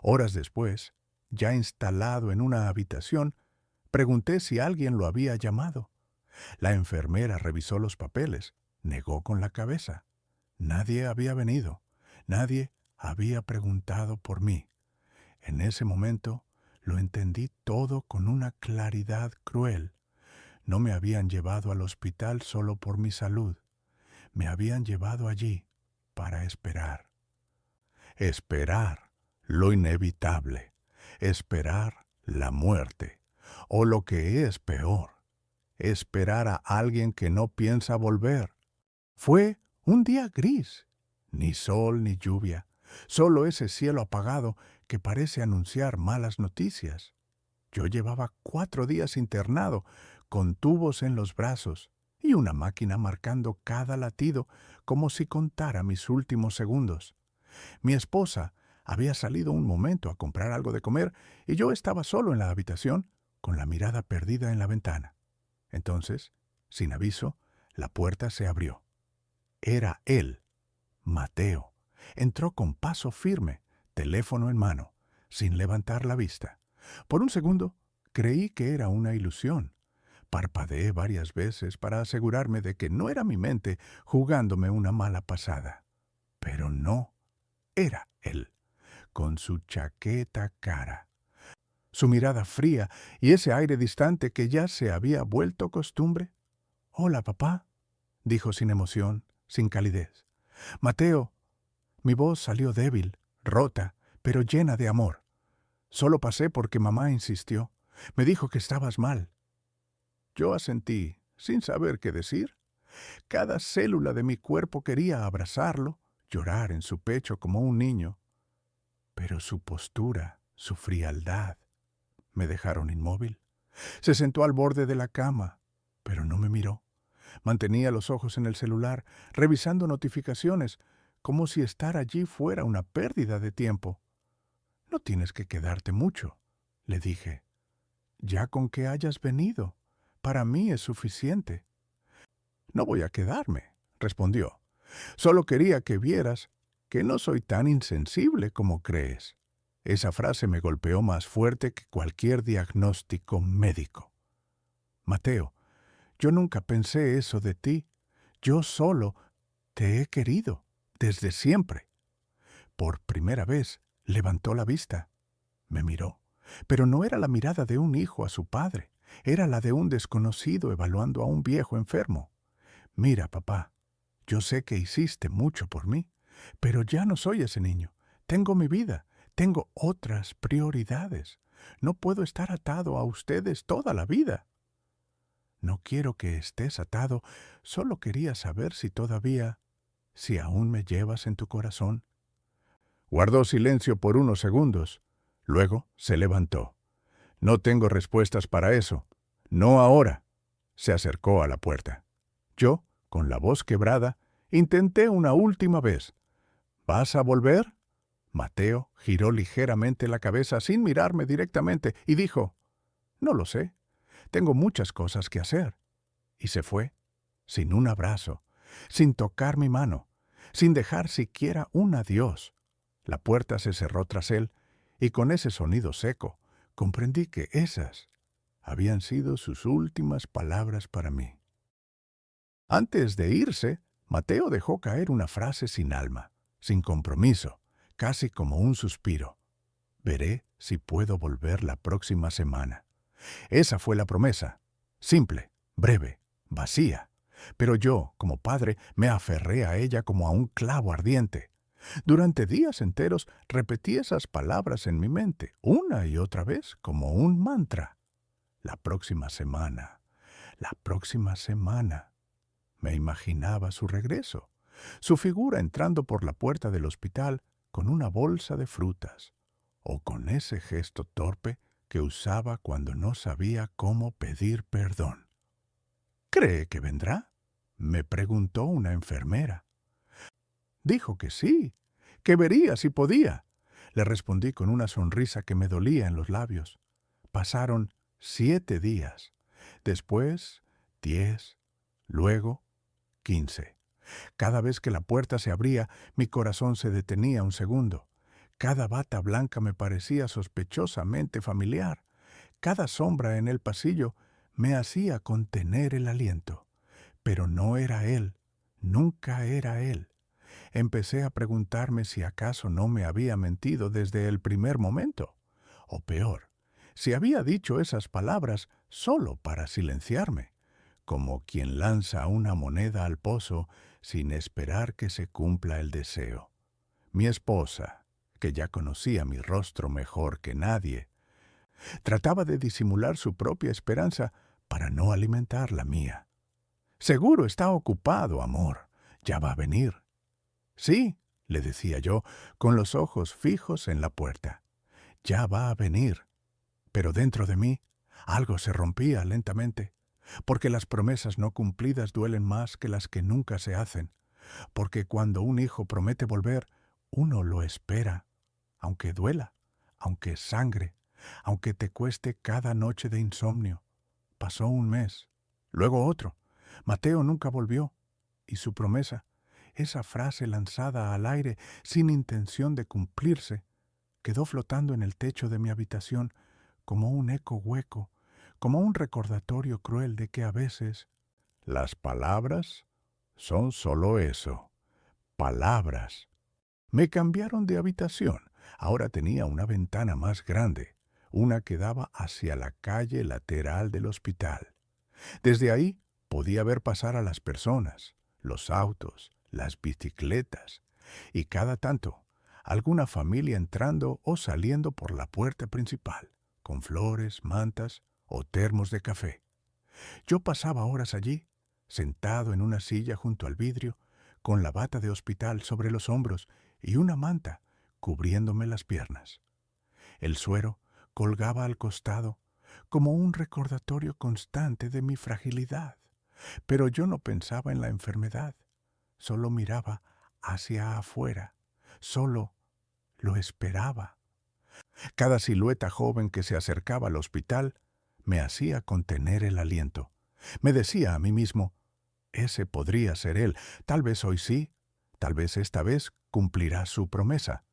Horas después, ya instalado en una habitación, pregunté si alguien lo había llamado. La enfermera revisó los papeles, negó con la cabeza. Nadie había venido, nadie había preguntado por mí. En ese momento lo entendí todo con una claridad cruel. No me habían llevado al hospital solo por mi salud. Me habían llevado allí para esperar. Esperar lo inevitable. Esperar la muerte. O lo que es peor, esperar a alguien que no piensa volver. Fue un día gris. Ni sol ni lluvia. Solo ese cielo apagado que parece anunciar malas noticias. Yo llevaba 4 días internado, con tubos en los brazos y una máquina marcando cada latido como si contara mis últimos segundos. Mi esposa había salido un momento a comprar algo de comer y yo estaba solo en la habitación, con la mirada perdida en la ventana. Entonces, sin aviso, la puerta se abrió. Era él, Mateo. Entró con paso firme, teléfono en mano, sin levantar la vista. Por un segundo, creí que era una ilusión. Parpadeé varias veces para asegurarme de que no era mi mente jugándome una mala pasada. Pero no, era él, con su chaqueta cara, su mirada fría y ese aire distante que ya se había vuelto costumbre. «Hola, papá», dijo sin emoción, sin calidez. «Mateo». Mi voz salió débil, rota, pero llena de amor. «Solo pasé porque mamá insistió. Me dijo que estabas mal». Yo asentí, sin saber qué decir. Cada célula de mi cuerpo quería abrazarlo, llorar en su pecho como un niño. Pero su postura, su frialdad, me dejaron inmóvil. Se sentó al borde de la cama, pero no me miró. Mantenía los ojos en el celular, revisando notificaciones, como si estar allí fuera una pérdida de tiempo. «No tienes que quedarte mucho», le dije. «Ya con que hayas venido, para mí es suficiente». «No voy a quedarme», respondió. «Solo quería que vieras que no soy tan insensible como crees». Esa frase me golpeó más fuerte que cualquier diagnóstico médico. «Mateo, yo nunca pensé eso de ti. Yo solo te he querido, desde siempre». Por primera vez levantó la vista. Me miró, pero no era la mirada de un hijo a su padre, era la de un desconocido evaluando a un viejo enfermo. «Mira, papá, yo sé que hiciste mucho por mí, pero ya no soy ese niño. Tengo mi vida, tengo otras prioridades. No puedo estar atado a ustedes toda la vida». «No quiero que estés atado, solo quería saber si aún me llevas en tu corazón». Guardó silencio por unos segundos. Luego se levantó. «No tengo respuestas para eso. No ahora». Se acercó a la puerta. Yo, con la voz quebrada, intenté una última vez. «¿Vas a volver?» Mateo giró ligeramente la cabeza sin mirarme directamente y dijo, «No lo sé. Tengo muchas cosas que hacer». Y se fue, sin un abrazo, sin tocar mi mano. sin dejar siquiera un adiós. La puerta se cerró tras él, y con ese sonido seco comprendí que esas habían sido sus últimas palabras para mí. Antes de irse, Mateo dejó caer una frase sin alma, sin compromiso, casi como un suspiro. Veré si puedo volver la próxima semana. Esa fue la promesa. Simple, breve, vacía. Pero yo, como padre, me aferré a ella como a un clavo ardiente. Durante días enteros repetí esas palabras en mi mente, una y otra vez, como un mantra. La próxima semana, la próxima semana. Me imaginaba su regreso, su figura entrando por la puerta del hospital con una bolsa de frutas, o con ese gesto torpe que usaba cuando no sabía cómo pedir perdón. ¿Cree que vendrá?, me preguntó una enfermera. Dijo que sí, que vería si podía. Le respondí con una sonrisa que me dolía en los labios. Pasaron 7 días, después 10, luego 15. Cada vez que la puerta se abría, mi corazón se detenía un segundo. Cada bata blanca me parecía sospechosamente familiar. Cada sombra en el pasillo me hacía contener el aliento. Pero no era él, nunca era él. Empecé a preguntarme si acaso no me había mentido desde el primer momento. O peor, si había dicho esas palabras solo para silenciarme, como quien lanza una moneda al pozo sin esperar que se cumpla el deseo. Mi esposa, que ya conocía mi rostro mejor que nadie, trataba de disimular su propia esperanza para no alimentar la mía. Seguro está ocupado, amor. Ya va a venir. Sí, le decía yo, con los ojos fijos en la puerta. Ya va a venir. Pero dentro de mí algo se rompía lentamente, porque las promesas no cumplidas duelen más que las que nunca se hacen, porque cuando un hijo promete volver, uno lo espera, aunque duela, aunque sangre, aunque te cueste cada noche de insomnio. Pasó un mes, luego otro. Mateo nunca volvió, y su promesa, esa frase lanzada al aire sin intención de cumplirse, quedó flotando en el techo de mi habitación como un eco hueco, como un recordatorio cruel de que a veces las palabras son solo eso, palabras. Me cambiaron de habitación. Ahora tenía una ventana más grande, una que daba hacia la calle lateral del hospital. Desde ahí podía ver pasar a las personas, los autos, las bicicletas, y cada tanto alguna familia entrando o saliendo por la puerta principal, con flores, mantas o termos de café. Yo pasaba horas allí, sentado en una silla junto al vidrio, con la bata de hospital sobre los hombros y una manta cubriéndome las piernas. El suero colgaba al costado como un recordatorio constante de mi fragilidad. Pero yo no pensaba en la enfermedad, solo miraba hacia afuera, solo lo esperaba. Cada silueta joven que se acercaba al hospital me hacía contener el aliento. Me decía a mí mismo, ese podría ser él, tal vez hoy sí, tal vez esta vez cumplirá su promesa.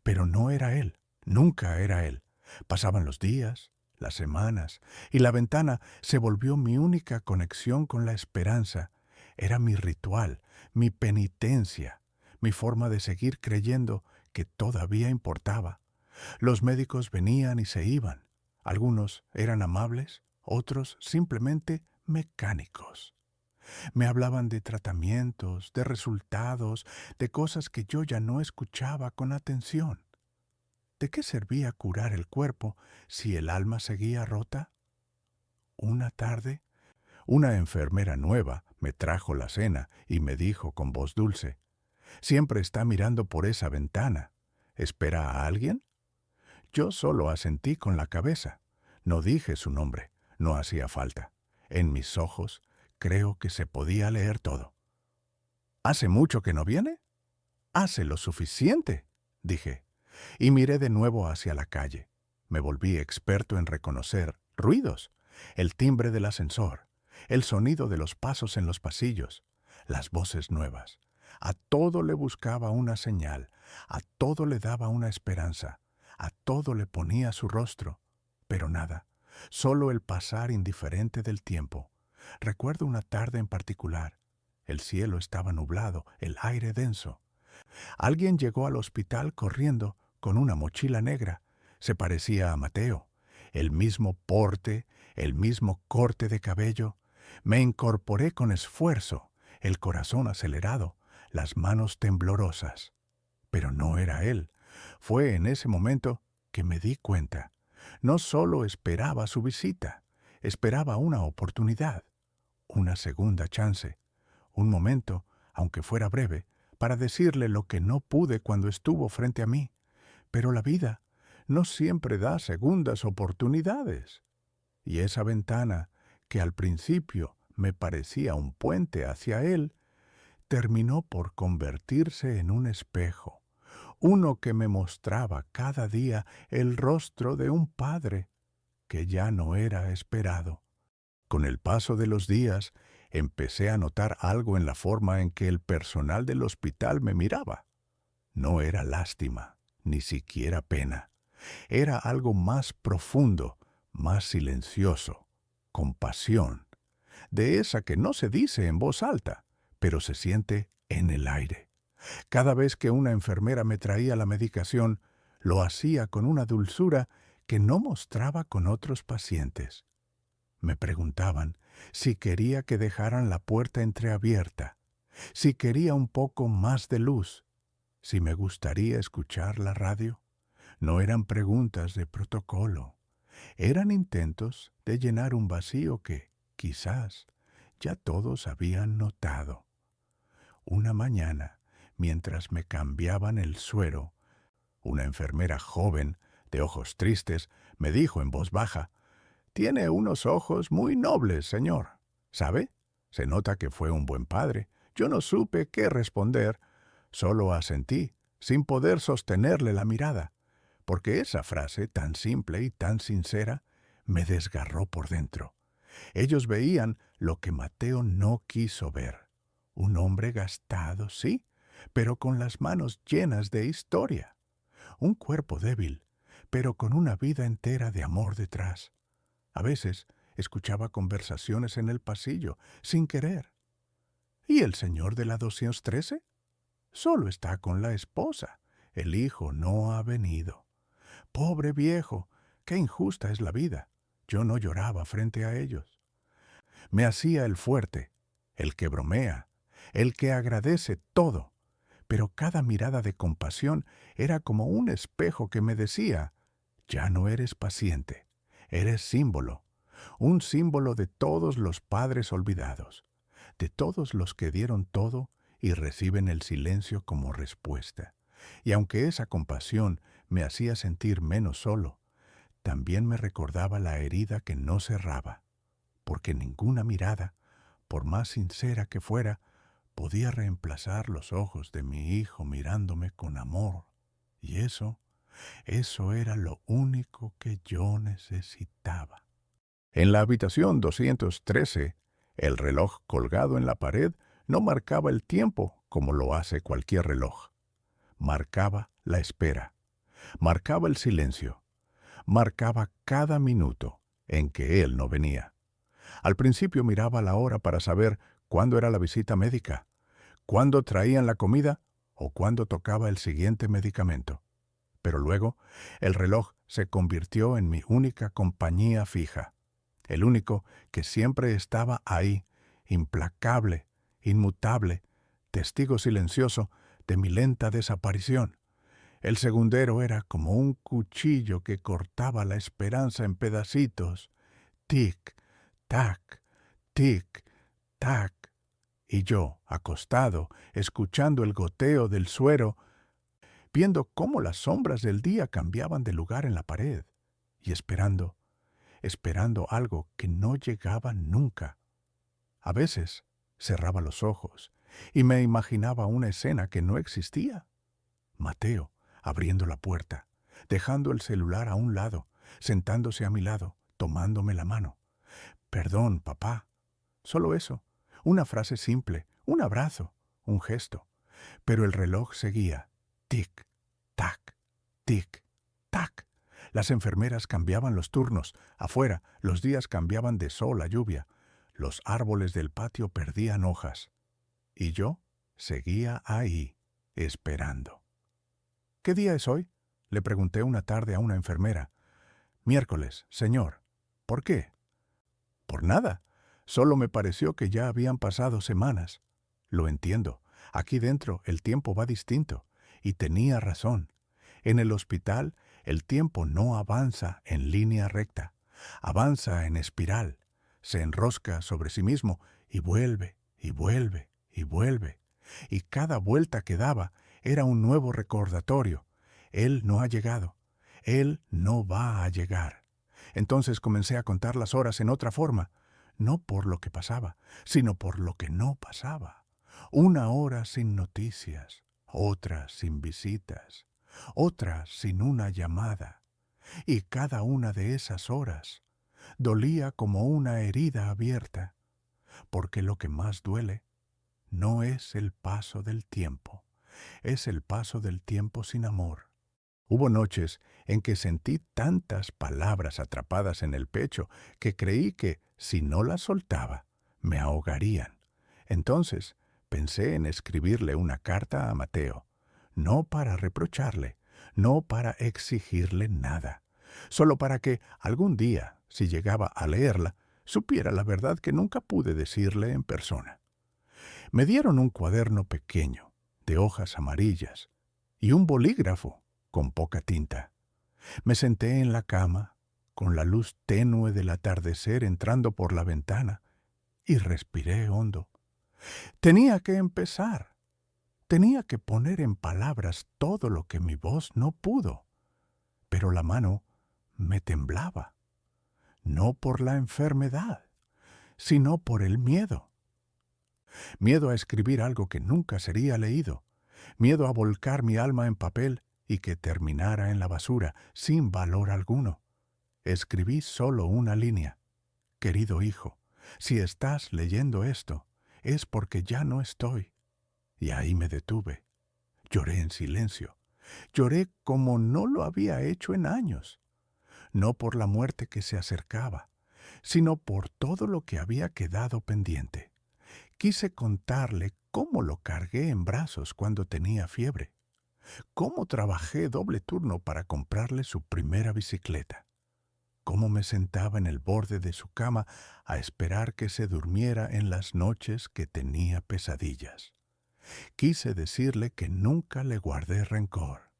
Pero no era él, nunca era él. Pasaban los días, las semanas, y la ventana se volvió mi única conexión con la esperanza. Era mi ritual, mi penitencia, mi forma de seguir creyendo que todavía importaba. Los médicos venían y se iban. Algunos eran amables, otros simplemente mecánicos. Me hablaban de tratamientos, de resultados, de cosas que yo ya no escuchaba con atención. ¿De qué servía curar el cuerpo si el alma seguía rota? Una tarde, una enfermera nueva me trajo la cena y me dijo con voz dulce, «Siempre está mirando por esa ventana. ¿Espera a alguien?» Yo solo asentí con la cabeza. No dije su nombre, no hacía falta. En mis ojos creo que se podía leer todo. «¿Hace mucho que no viene?» «Hace lo suficiente», dije, y miré de nuevo hacia la calle. Me volví experto en reconocer ruidos, el timbre del ascensor, el sonido de los pasos en los pasillos, las voces nuevas, A todo le buscaba una señal, a todo le daba una esperanza, a todo le ponía su rostro, pero nada, solo el pasar indiferente del tiempo. Recuerdo una tarde en particular. El cielo estaba nublado, el aire denso. Alguien llegó al hospital corriendo con una mochila negra. Se parecía a Mateo. El mismo porte, el mismo corte de cabello. Me incorporé con esfuerzo, el corazón acelerado, las manos temblorosas. Pero no era él. Fue en ese momento que me di cuenta. No solo esperaba su visita, esperaba una oportunidad, una segunda chance, un momento, aunque fuera breve, para decirle lo que no pude cuando estuvo frente a mí. Pero la vida no siempre da segundas oportunidades. Y esa ventana, que al principio me parecía un puente hacia él, terminó por convertirse en un espejo, uno que me mostraba cada día el rostro de un padre que ya no era esperado. Con el paso de los días, empecé a notar algo en la forma en que el personal del hospital me miraba. No era lástima, ni siquiera pena. Era algo más profundo, más silencioso, compasión, de esa que no se dice en voz alta, pero se siente en el aire. Cada vez que una enfermera me traía la medicación, lo hacía con una dulzura que no mostraba con otros pacientes. Me preguntaban si quería que dejaran la puerta entreabierta, si quería un poco más de luz, si me gustaría escuchar la radio. No eran preguntas de protocolo, eran intentos de llenar un vacío que, quizás, ya todos habían notado. Una mañana, mientras me cambiaban el suero, una enfermera joven, de ojos tristes, me dijo en voz baja: «Tiene unos ojos muy nobles, señor. ¿Sabe? Se nota que fue un buen padre». Yo no supe qué responder, solo asentí, sin poder sostenerle la mirada, porque esa frase, tan simple y tan sincera, me desgarró por dentro. Ellos veían lo que Mateo no quiso ver. Un hombre gastado, sí, pero con las manos llenas de historia. Un cuerpo débil, pero con una vida entera de amor detrás. A veces escuchaba conversaciones en el pasillo, sin querer. ¿Y el señor de la 213? Solo está con la esposa. El hijo no ha venido. Pobre viejo, qué injusta es la vida. Yo no lloraba frente a ellos. Me hacía el fuerte, el que bromea, el que agradece todo. Pero cada mirada de compasión era como un espejo que me decía: ya no eres paciente, eres símbolo. Un símbolo de todos los padres olvidados, de todos los que dieron todo y reciben el silencio como respuesta. Y aunque esa compasión me hacía sentir menos solo, también me recordaba la herida que no cerraba, porque ninguna mirada, por más sincera que fuera, podía reemplazar los ojos de mi hijo mirándome con amor. Y eso era lo único que yo necesitaba. En la habitación 213, el reloj colgado en la pared no marcaba el tiempo como lo hace cualquier reloj. Marcaba la espera, marcaba el silencio, marcaba cada minuto en que él no venía. Al principio miraba la hora para saber cuándo era la visita médica, cuándo traían la comida o cuándo tocaba el siguiente medicamento. Pero luego el reloj se convirtió en mi única compañía fija, el único que siempre estaba ahí, implacable, inmutable, testigo silencioso de mi lenta desaparición. El segundero era como un cuchillo que cortaba la esperanza en pedacitos. Tic, tac, tic, tac. Y yo, acostado, escuchando el goteo del suero, viendo cómo las sombras del día cambiaban de lugar en la pared, y esperando algo que no llegaba nunca. A veces cerraba los ojos y me imaginaba una escena que no existía. Mateo abriendo la puerta, dejando el celular a un lado, sentándose a mi lado, tomándome la mano. «Perdón, papá». Solo eso, una frase simple, un abrazo, un gesto. Pero el reloj seguía. Tic, tac, tic, tac. Las enfermeras cambiaban los turnos. Afuera, los días cambiaban de sol a lluvia. Los árboles del patio perdían hojas. Y yo seguía ahí, esperando. ¿Qué día es hoy?, le pregunté una tarde a una enfermera. Miércoles, señor. ¿Por qué? Por nada. Solo me pareció que ya habían pasado semanas. Lo entiendo. Aquí dentro el tiempo va distinto. Y tenía razón. En el hospital el tiempo no avanza en línea recta. Avanza en espiral. Se enrosca sobre sí mismo y vuelve, y vuelve, y vuelve. Y cada vuelta que daba era un nuevo recordatorio. Él no ha llegado. Él no va a llegar. Entonces comencé a contar las horas en otra forma, no por lo que pasaba, sino por lo que no pasaba. Una hora sin noticias, otra sin visitas, otra sin una llamada. Y cada una de esas horas dolía como una herida abierta, porque lo que más duele no es el paso del tiempo, es el paso del tiempo sin amor. Hubo noches en que sentí tantas palabras atrapadas en el pecho que creí que, si no las soltaba, me ahogarían. Entonces pensé en escribirle una carta a Mateo, no para reprocharle, no para exigirle nada, solo para que algún día, si llegaba a leerla, supiera la verdad que nunca pude decirle en persona. Me dieron un cuaderno pequeño, de hojas amarillas, y un bolígrafo con poca tinta. Me senté en la cama, con la luz tenue del atardecer entrando por la ventana, y respiré hondo. Tenía que empezar. Tenía que poner en palabras todo lo que mi voz no pudo. Pero la mano me temblaba, no por la enfermedad, sino por el miedo. Miedo a escribir algo que nunca sería leído. Miedo a volcar mi alma en papel y que terminara en la basura, sin valor alguno. Escribí solo una línea. Querido hijo, si estás leyendo esto, es porque ya no estoy. Y ahí me detuve. Lloré en silencio. Lloré como no lo había hecho en años. No por la muerte que se acercaba, sino por todo lo que había quedado pendiente. Quise contarle cómo lo cargué en brazos cuando tenía fiebre, cómo trabajé doble turno para comprarle su primera bicicleta, cómo me sentaba en el borde de su cama a esperar que se durmiera en las noches que tenía pesadillas. Quise decirle que nunca le guardé rencor,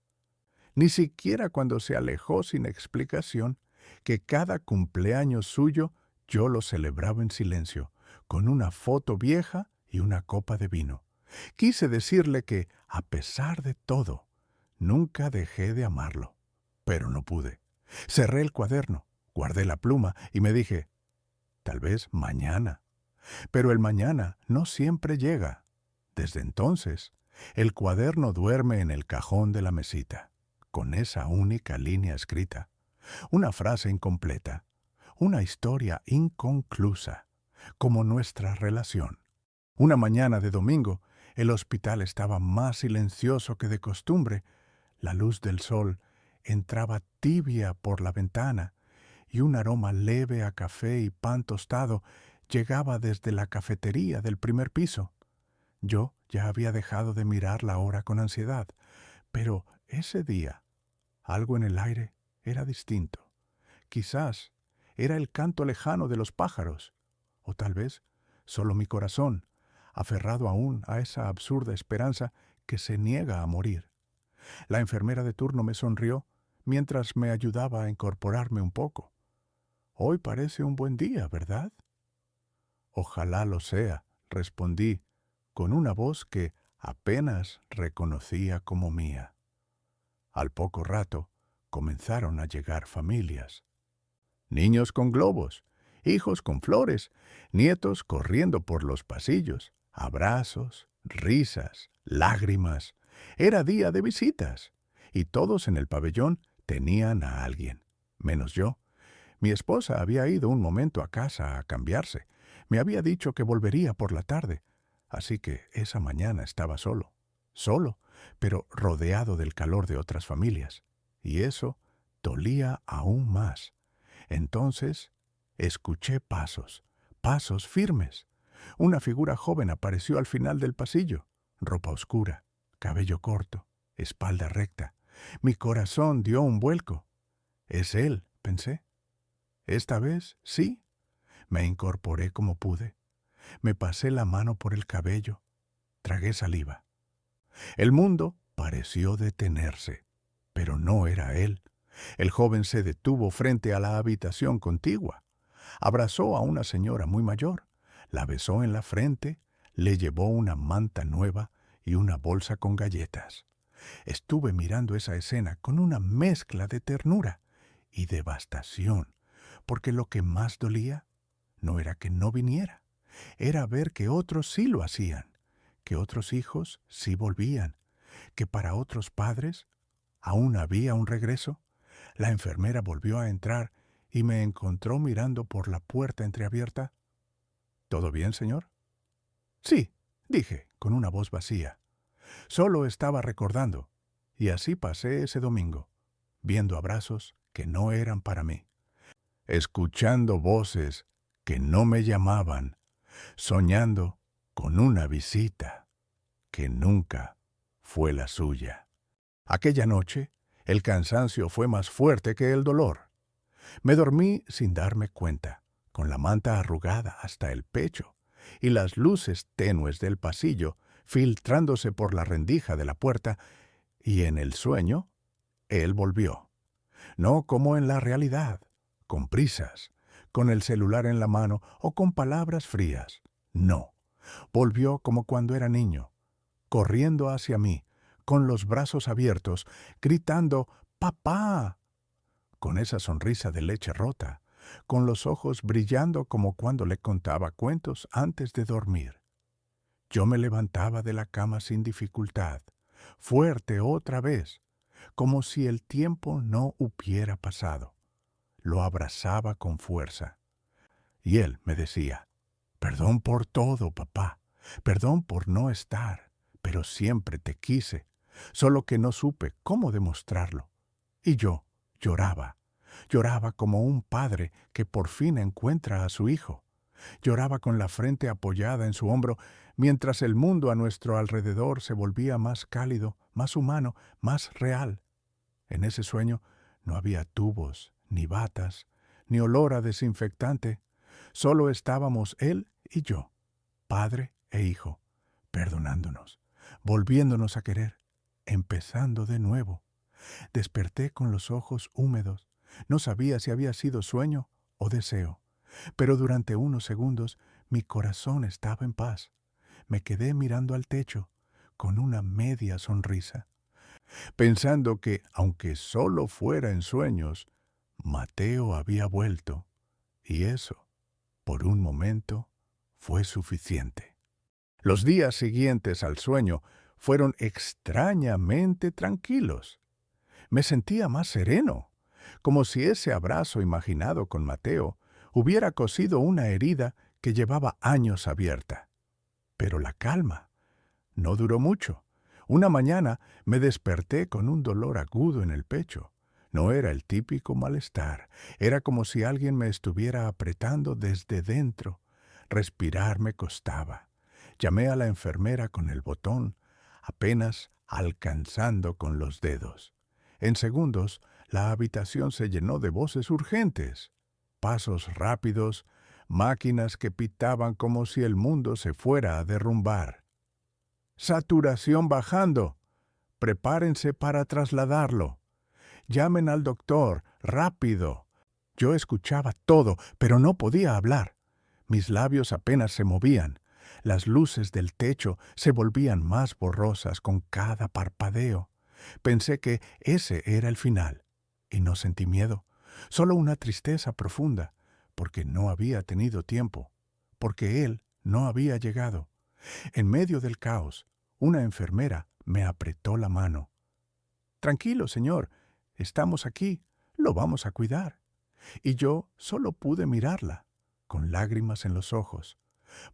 ni siquiera cuando se alejó sin explicación, que cada cumpleaños suyo yo lo celebraba en silencio, con una foto vieja y una copa de vino. Quise decirle que, a pesar de todo, nunca dejé de amarlo, pero no pude. Cerré el cuaderno, guardé la pluma y me dije, tal vez mañana. Pero el mañana no siempre llega. Desde entonces, el cuaderno duerme en el cajón de la mesita, con esa única línea escrita, una frase incompleta, una historia inconclusa, como nuestra relación. Una mañana de domingo, el hospital estaba más silencioso que de costumbre. La luz del sol entraba tibia por la ventana y un aroma leve a café y pan tostado llegaba desde la cafetería del primer piso. Yo ya había dejado de mirar la hora con ansiedad, pero ese día, algo en el aire era distinto. Quizás era el canto lejano de los pájaros, o tal vez solo mi corazón, aferrado aún a esa absurda esperanza que se niega a morir. La enfermera de turno me sonrió mientras me ayudaba a incorporarme un poco. Hoy parece un buen día, ¿verdad? Ojalá lo sea, respondí, con una voz que apenas reconocía como mía. Al poco rato comenzaron a llegar familias. Niños con globos, hijos con flores, nietos corriendo por los pasillos, abrazos, risas, lágrimas. Era día de visitas, y todos en el pabellón tenían a alguien, menos yo. Mi esposa había ido un momento a casa a cambiarse. Me había dicho que volvería por la tarde, así que esa mañana estaba solo. solo, pero rodeado del calor de otras familias. Y eso dolía aún más. Entonces escuché pasos, pasos firmes. Una figura joven apareció al final del pasillo, ropa oscura, cabello corto, espalda recta. Mi corazón dio un vuelco. Es él, pensé. Esta vez sí. Me incorporé como pude. Me pasé la mano por el cabello. Tragué saliva. El mundo pareció detenerse, pero no era él. El joven se detuvo frente a la habitación contigua. Abrazó a una señora muy mayor, la besó en la frente, le llevó una manta nueva y una bolsa con galletas. Estuve mirando esa escena con una mezcla de ternura y devastación, porque lo que más dolía no era que no viniera, era ver que otros sí lo hacían, que otros hijos sí volvían, que para otros padres aún había un regreso. La enfermera volvió a entrar y me encontró mirando por la puerta entreabierta. ¿Todo bien, señor? Sí, dije, con una voz vacía. Solo estaba recordando, y así pasé ese domingo, viendo abrazos que no eran para mí, escuchando voces que no me llamaban, soñando con una visita que nunca fue la suya. Aquella noche, el cansancio fue más fuerte que el dolor. Me dormí sin darme cuenta, con la manta arrugada hasta el pecho y las luces tenues del pasillo filtrándose por la rendija de la puerta, y en el sueño, él volvió. No como en la realidad, con prisas, con el celular en la mano o con palabras frías. No, volvió como cuando era niño, corriendo hacia mí, con los brazos abiertos, gritando «¡Papá!», con esa sonrisa de leche rota, con los ojos brillando como cuando le contaba cuentos antes de dormir. Yo me levantaba de la cama sin dificultad, fuerte otra vez, como si el tiempo no hubiera pasado. Lo abrazaba con fuerza. Y él me decía, «Perdón por todo, papá, perdón por no estar, pero siempre te quise, solo que no supe cómo demostrarlo». Y yo lloraba, lloraba como un padre que por fin encuentra a su hijo. Lloraba con la frente apoyada en su hombro, mientras el mundo a nuestro alrededor se volvía más cálido, más humano, más real. En ese sueño no había tubos, ni batas, ni olor a desinfectante. Solo estábamos él y yo, padre e hijo, perdonándonos, volviéndonos a querer, empezando de nuevo. Desperté con los ojos húmedos. No sabía si había sido sueño o deseo, pero durante unos segundos mi corazón estaba en paz. Me quedé mirando al techo, con una media sonrisa, pensando que, aunque solo fuera en sueños, Mateo había vuelto, y eso, por un momento, fue suficiente. Los días siguientes al sueño fueron extrañamente tranquilos. Me sentía más sereno, como si ese abrazo imaginado con Mateo hubiera cosido una herida que llevaba años abierta. Pero la calma no duró mucho. Una mañana me desperté con un dolor agudo en el pecho. No era el típico malestar, era como si alguien me estuviera apretando desde dentro. Respirar me costaba. Llamé a la enfermera con el botón, apenas alcanzando con los dedos. En segundos, la habitación se llenó de voces urgentes, pasos rápidos, máquinas que pitaban como si el mundo se fuera a derrumbar. «Saturación bajando. Prepárense para trasladarlo. Llamen al doctor, rápido». Yo escuchaba todo, pero no podía hablar. Mis labios apenas se movían. Las luces del techo se volvían más borrosas con cada parpadeo. Pensé que ese era el final, y no sentí miedo, solo una tristeza profunda, porque no había tenido tiempo, porque él no había llegado. En medio del caos, una enfermera me apretó la mano. «Tranquilo, señor, estamos aquí, lo vamos a cuidar». Y yo solo pude mirarla, con lágrimas en los ojos,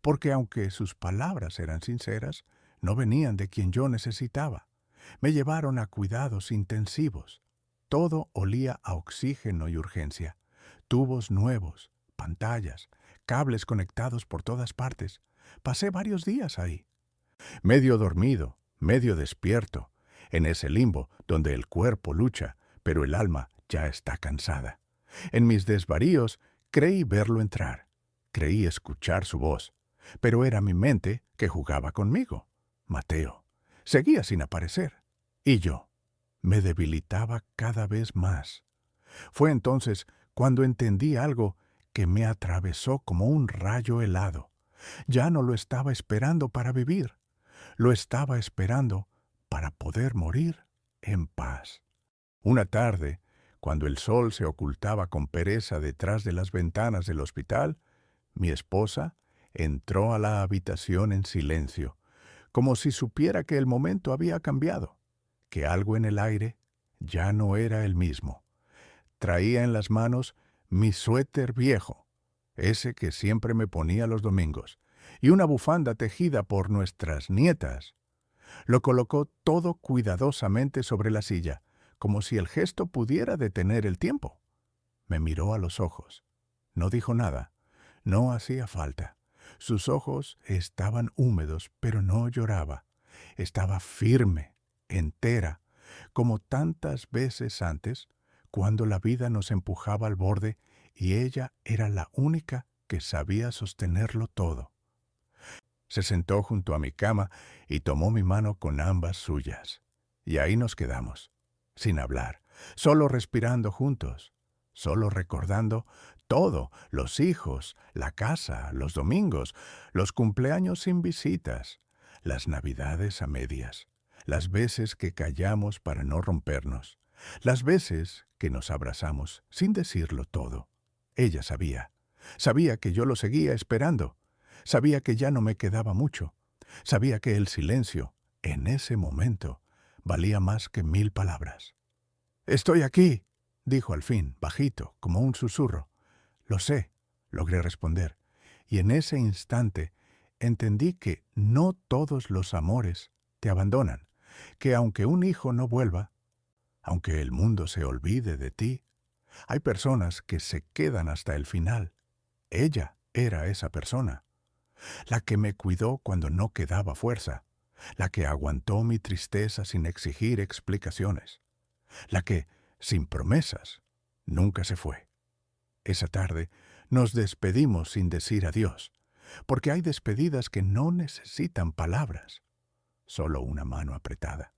porque aunque sus palabras eran sinceras, No venían de quien yo necesitaba. Me llevaron a cuidados intensivos. Todo olía a oxígeno y urgencia. Tubos nuevos, pantallas, cables conectados por todas partes. Pasé varios días ahí. Medio dormido, medio despierto, en ese limbo donde el cuerpo lucha, pero el alma ya está cansada. En mis desvaríos creí verlo entrar. Creí escuchar su voz, pero era mi mente que jugaba conmigo. Mateo seguía sin aparecer. Y yo me debilitaba cada vez más. Fue entonces cuando entendí algo que me atravesó como un rayo helado. Ya no lo estaba esperando para vivir, lo estaba esperando para poder morir en paz. Una tarde, cuando el sol se ocultaba con pereza detrás de las ventanas del hospital, mi esposa entró a la habitación en silencio, como si supiera que el momento había cambiado, que algo en el aire ya no era el mismo. Traía en las manos mi suéter viejo, ese que siempre me ponía los domingos, y una bufanda tejida por nuestras nietas. Lo colocó todo cuidadosamente sobre la silla, como si el gesto pudiera detener el tiempo. Me miró a los ojos. No dijo nada. No hacía falta. Sus ojos estaban húmedos, pero no lloraba. Estaba firme, entera, como tantas veces antes, cuando la vida nos empujaba al borde y ella era la única que sabía sostenerlo todo. Se sentó junto a mi cama y tomó mi mano con ambas suyas. Y ahí nos quedamos, sin hablar, solo respirando juntos, solo recordando todo, los hijos, la casa, los domingos, los cumpleaños sin visitas, las navidades a medias, las veces que callamos para no rompernos, las veces que nos abrazamos sin decirlo todo. Ella sabía que yo lo seguía esperando. Sabía que ya no me quedaba mucho. Sabía que el silencio, en ese momento, valía más que 1000 palabras. «Estoy aquí», dijo al fin, bajito, como un susurro. «Lo sé», logré responder, y en ese instante entendí que no todos los amores te abandonan, que aunque un hijo no vuelva, aunque el mundo se olvide de ti, hay personas que se quedan hasta el final. Ella era esa persona. La que me cuidó cuando no quedaba fuerza, la que aguantó mi tristeza sin exigir explicaciones, la que, sin promesas, nunca se fue. Esa tarde nos despedimos sin decir adiós, porque hay despedidas que no necesitan palabras, solo una mano apretada,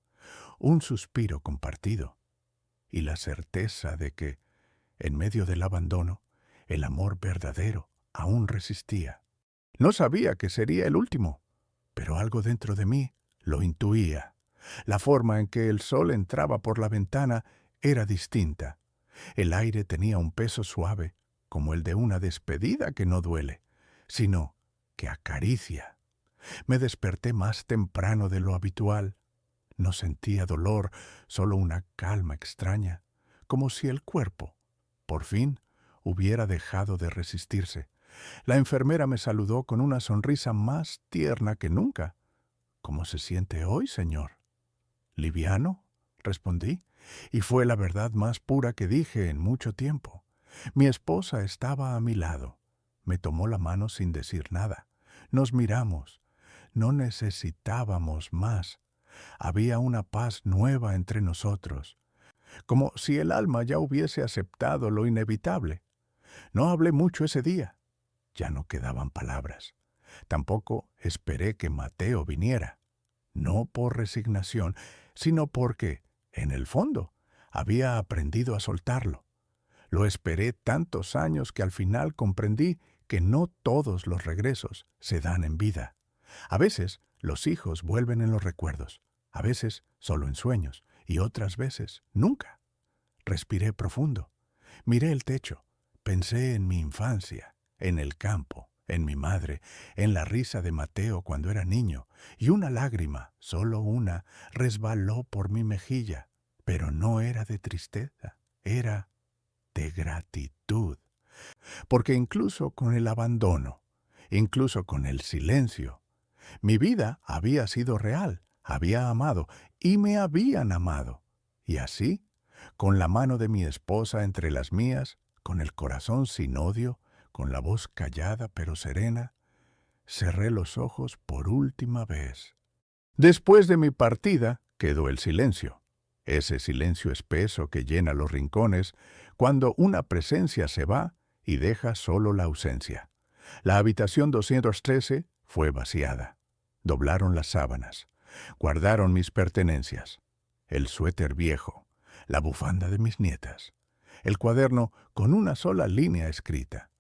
un suspiro compartido y la certeza de que, en medio del abandono, el amor verdadero aún resistía. No sabía que sería el último, pero algo dentro de mí lo intuía. La forma en que el sol entraba por la ventana era distinta. El aire tenía un peso suave, como el de una despedida que no duele, sino que acaricia. Me desperté más temprano de lo habitual. No sentía dolor, solo una calma extraña, como si el cuerpo, por fin, hubiera dejado de resistirse. La enfermera me saludó con una sonrisa más tierna que nunca. «¿Cómo se siente hoy, señor?» «Liviano», respondí, y fue la verdad más pura que dije en mucho tiempo. Mi esposa estaba a mi lado. Me tomó la mano sin decir nada. Nos miramos. No necesitábamos más. Había una paz nueva entre nosotros, como si el alma ya hubiese aceptado lo inevitable. No hablé mucho ese día. Ya no quedaban palabras. Tampoco esperé que Mateo viniera. No por resignación, sino porque, en el fondo, había aprendido a soltarlo. Lo esperé tantos años que al final comprendí que no todos los regresos se dan en vida. A veces los hijos vuelven en los recuerdos, a veces solo en sueños, y otras veces nunca. Respiré profundo. Miré el techo. Pensé en mi infancia, en el campo, en mi madre, en la risa de Mateo cuando era niño, y una lágrima, solo una, resbaló por mi mejilla, pero no era de tristeza, era de gratitud. Porque incluso con el abandono, incluso con el silencio, Mi vida había sido real, había amado y me habían amado. Y así, con la mano de mi esposa entre las mías, con el corazón sin odio, con la voz callada pero serena, cerré los ojos por última vez. Después de mi partida quedó el silencio, ese silencio espeso que llena los rincones cuando una presencia se va y deja solo la ausencia. La habitación 213 fue vaciada. Doblaron las sábanas, guardaron mis pertenencias, el suéter viejo, la bufanda de mis nietas, el cuaderno con una sola línea escrita.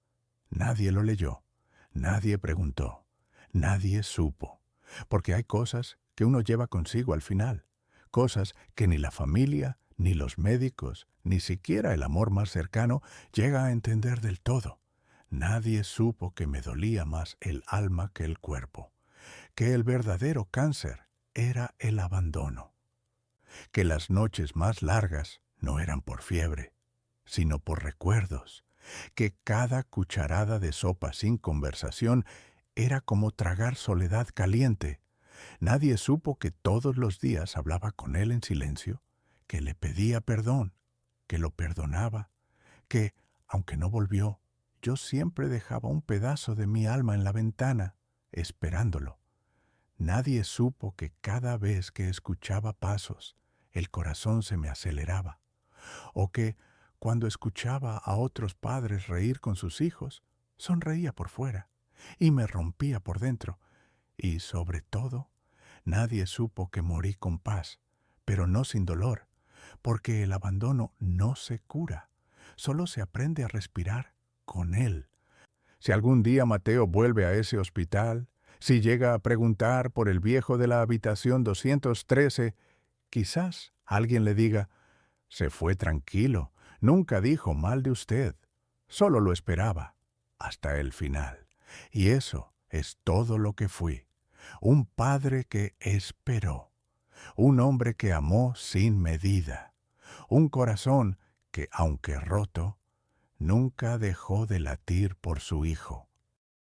Nadie lo leyó, nadie preguntó, nadie supo, porque hay cosas que uno lleva consigo al final, cosas que ni la familia, ni los médicos, ni siquiera el amor más cercano llega a entender del todo. Nadie supo que me dolía más el alma que el cuerpo, que el verdadero cáncer era el abandono, que las noches más largas no eran por fiebre, sino por recuerdos, que cada cucharada de sopa sin conversación era como tragar soledad caliente. Nadie supo que todos los días hablaba con él en silencio, que le pedía perdón, que lo perdonaba, que, aunque no volvió, yo siempre dejaba un pedazo de mi alma en la ventana, esperándolo. Nadie supo que cada vez que escuchaba pasos, el corazón se me aceleraba, o que, cuando escuchaba a otros padres reír con sus hijos, sonreía por fuera y me rompía por dentro. Y, sobre todo, nadie supo que morí con paz, pero no sin dolor, porque el abandono no se cura, solo se aprende a respirar con él. Si algún día Mateo vuelve a ese hospital, si llega a preguntar por el viejo de la habitación 213, quizás alguien le diga: se fue tranquilo, nunca dijo mal de usted, solo lo esperaba, hasta el final. Y eso es todo lo que fui, un padre que esperó, un hombre que amó sin medida, un corazón que, aunque roto, nunca dejó de latir por su hijo.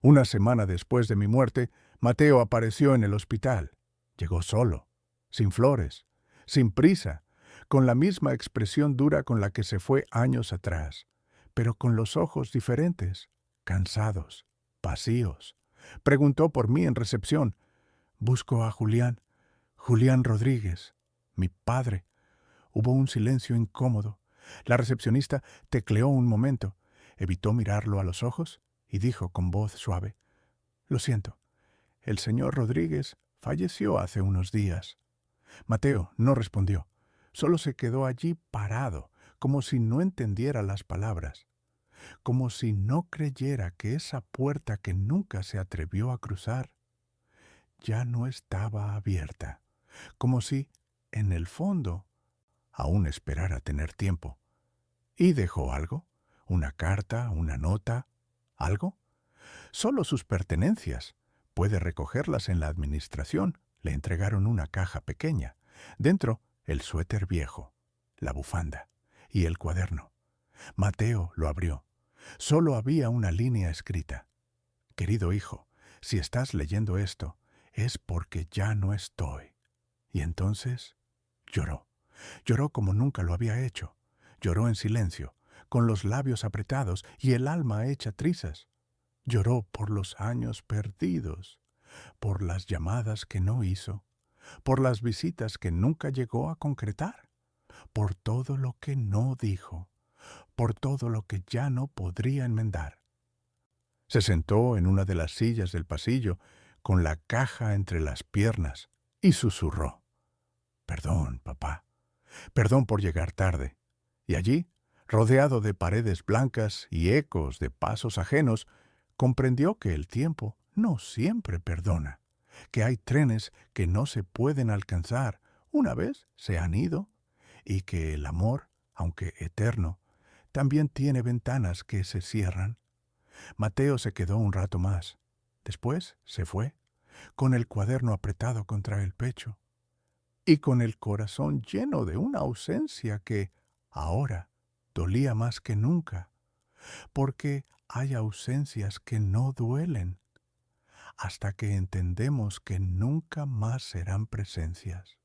Una semana después de mi muerte, Mateo apareció en el hospital. Llegó solo, sin flores, sin prisa, con la misma expresión dura con la que se fue años atrás, pero con los ojos diferentes, cansados, vacíos. Preguntó por mí en recepción. Busco a Julián, Julián Rodríguez, mi padre. Hubo un silencio incómodo. La recepcionista tecleó un momento, evitó mirarlo a los ojos y dijo con voz suave: lo siento, el señor Rodríguez falleció hace unos días. Mateo no respondió, solo se quedó allí parado, como si no entendiera las palabras, como si no creyera que esa puerta que nunca se atrevió a cruzar ya no estaba abierta, como si, en el fondo, aún esperara tener tiempo. ¿Y dejó algo? ¿Una carta? ¿Una nota? ¿Algo? Solo sus pertenencias. Puede recogerlas en la administración. Le entregaron una caja pequeña. Dentro, el suéter viejo, la bufanda y el cuaderno. Mateo lo abrió. Solo había una línea escrita: querido hijo, si estás leyendo esto, es porque ya no estoy. Y entonces lloró. Lloró como nunca lo había hecho. Lloró en silencio, con los labios apretados y el alma hecha trizas. Lloró por los años perdidos, por las llamadas que no hizo, por las visitas que nunca llegó a concretar, por todo lo que no dijo, por todo lo que ya no podría enmendar. Se sentó en una de las sillas del pasillo, con la caja entre las piernas, y susurró: perdón, papá, perdón por llegar tarde. Y allí, rodeado de paredes blancas y ecos de pasos ajenos, comprendió que el tiempo no siempre perdona, que hay trenes que no se pueden alcanzar una vez se han ido, y que el amor, aunque eterno, también tiene ventanas que se cierran. Mateo se quedó un rato más. Después se fue, con el cuaderno apretado contra el pecho y con el corazón lleno de una ausencia que, ahora, dolía más que nunca, porque hay ausencias que no duelen. hasta que entendemos que nunca más serán presencias.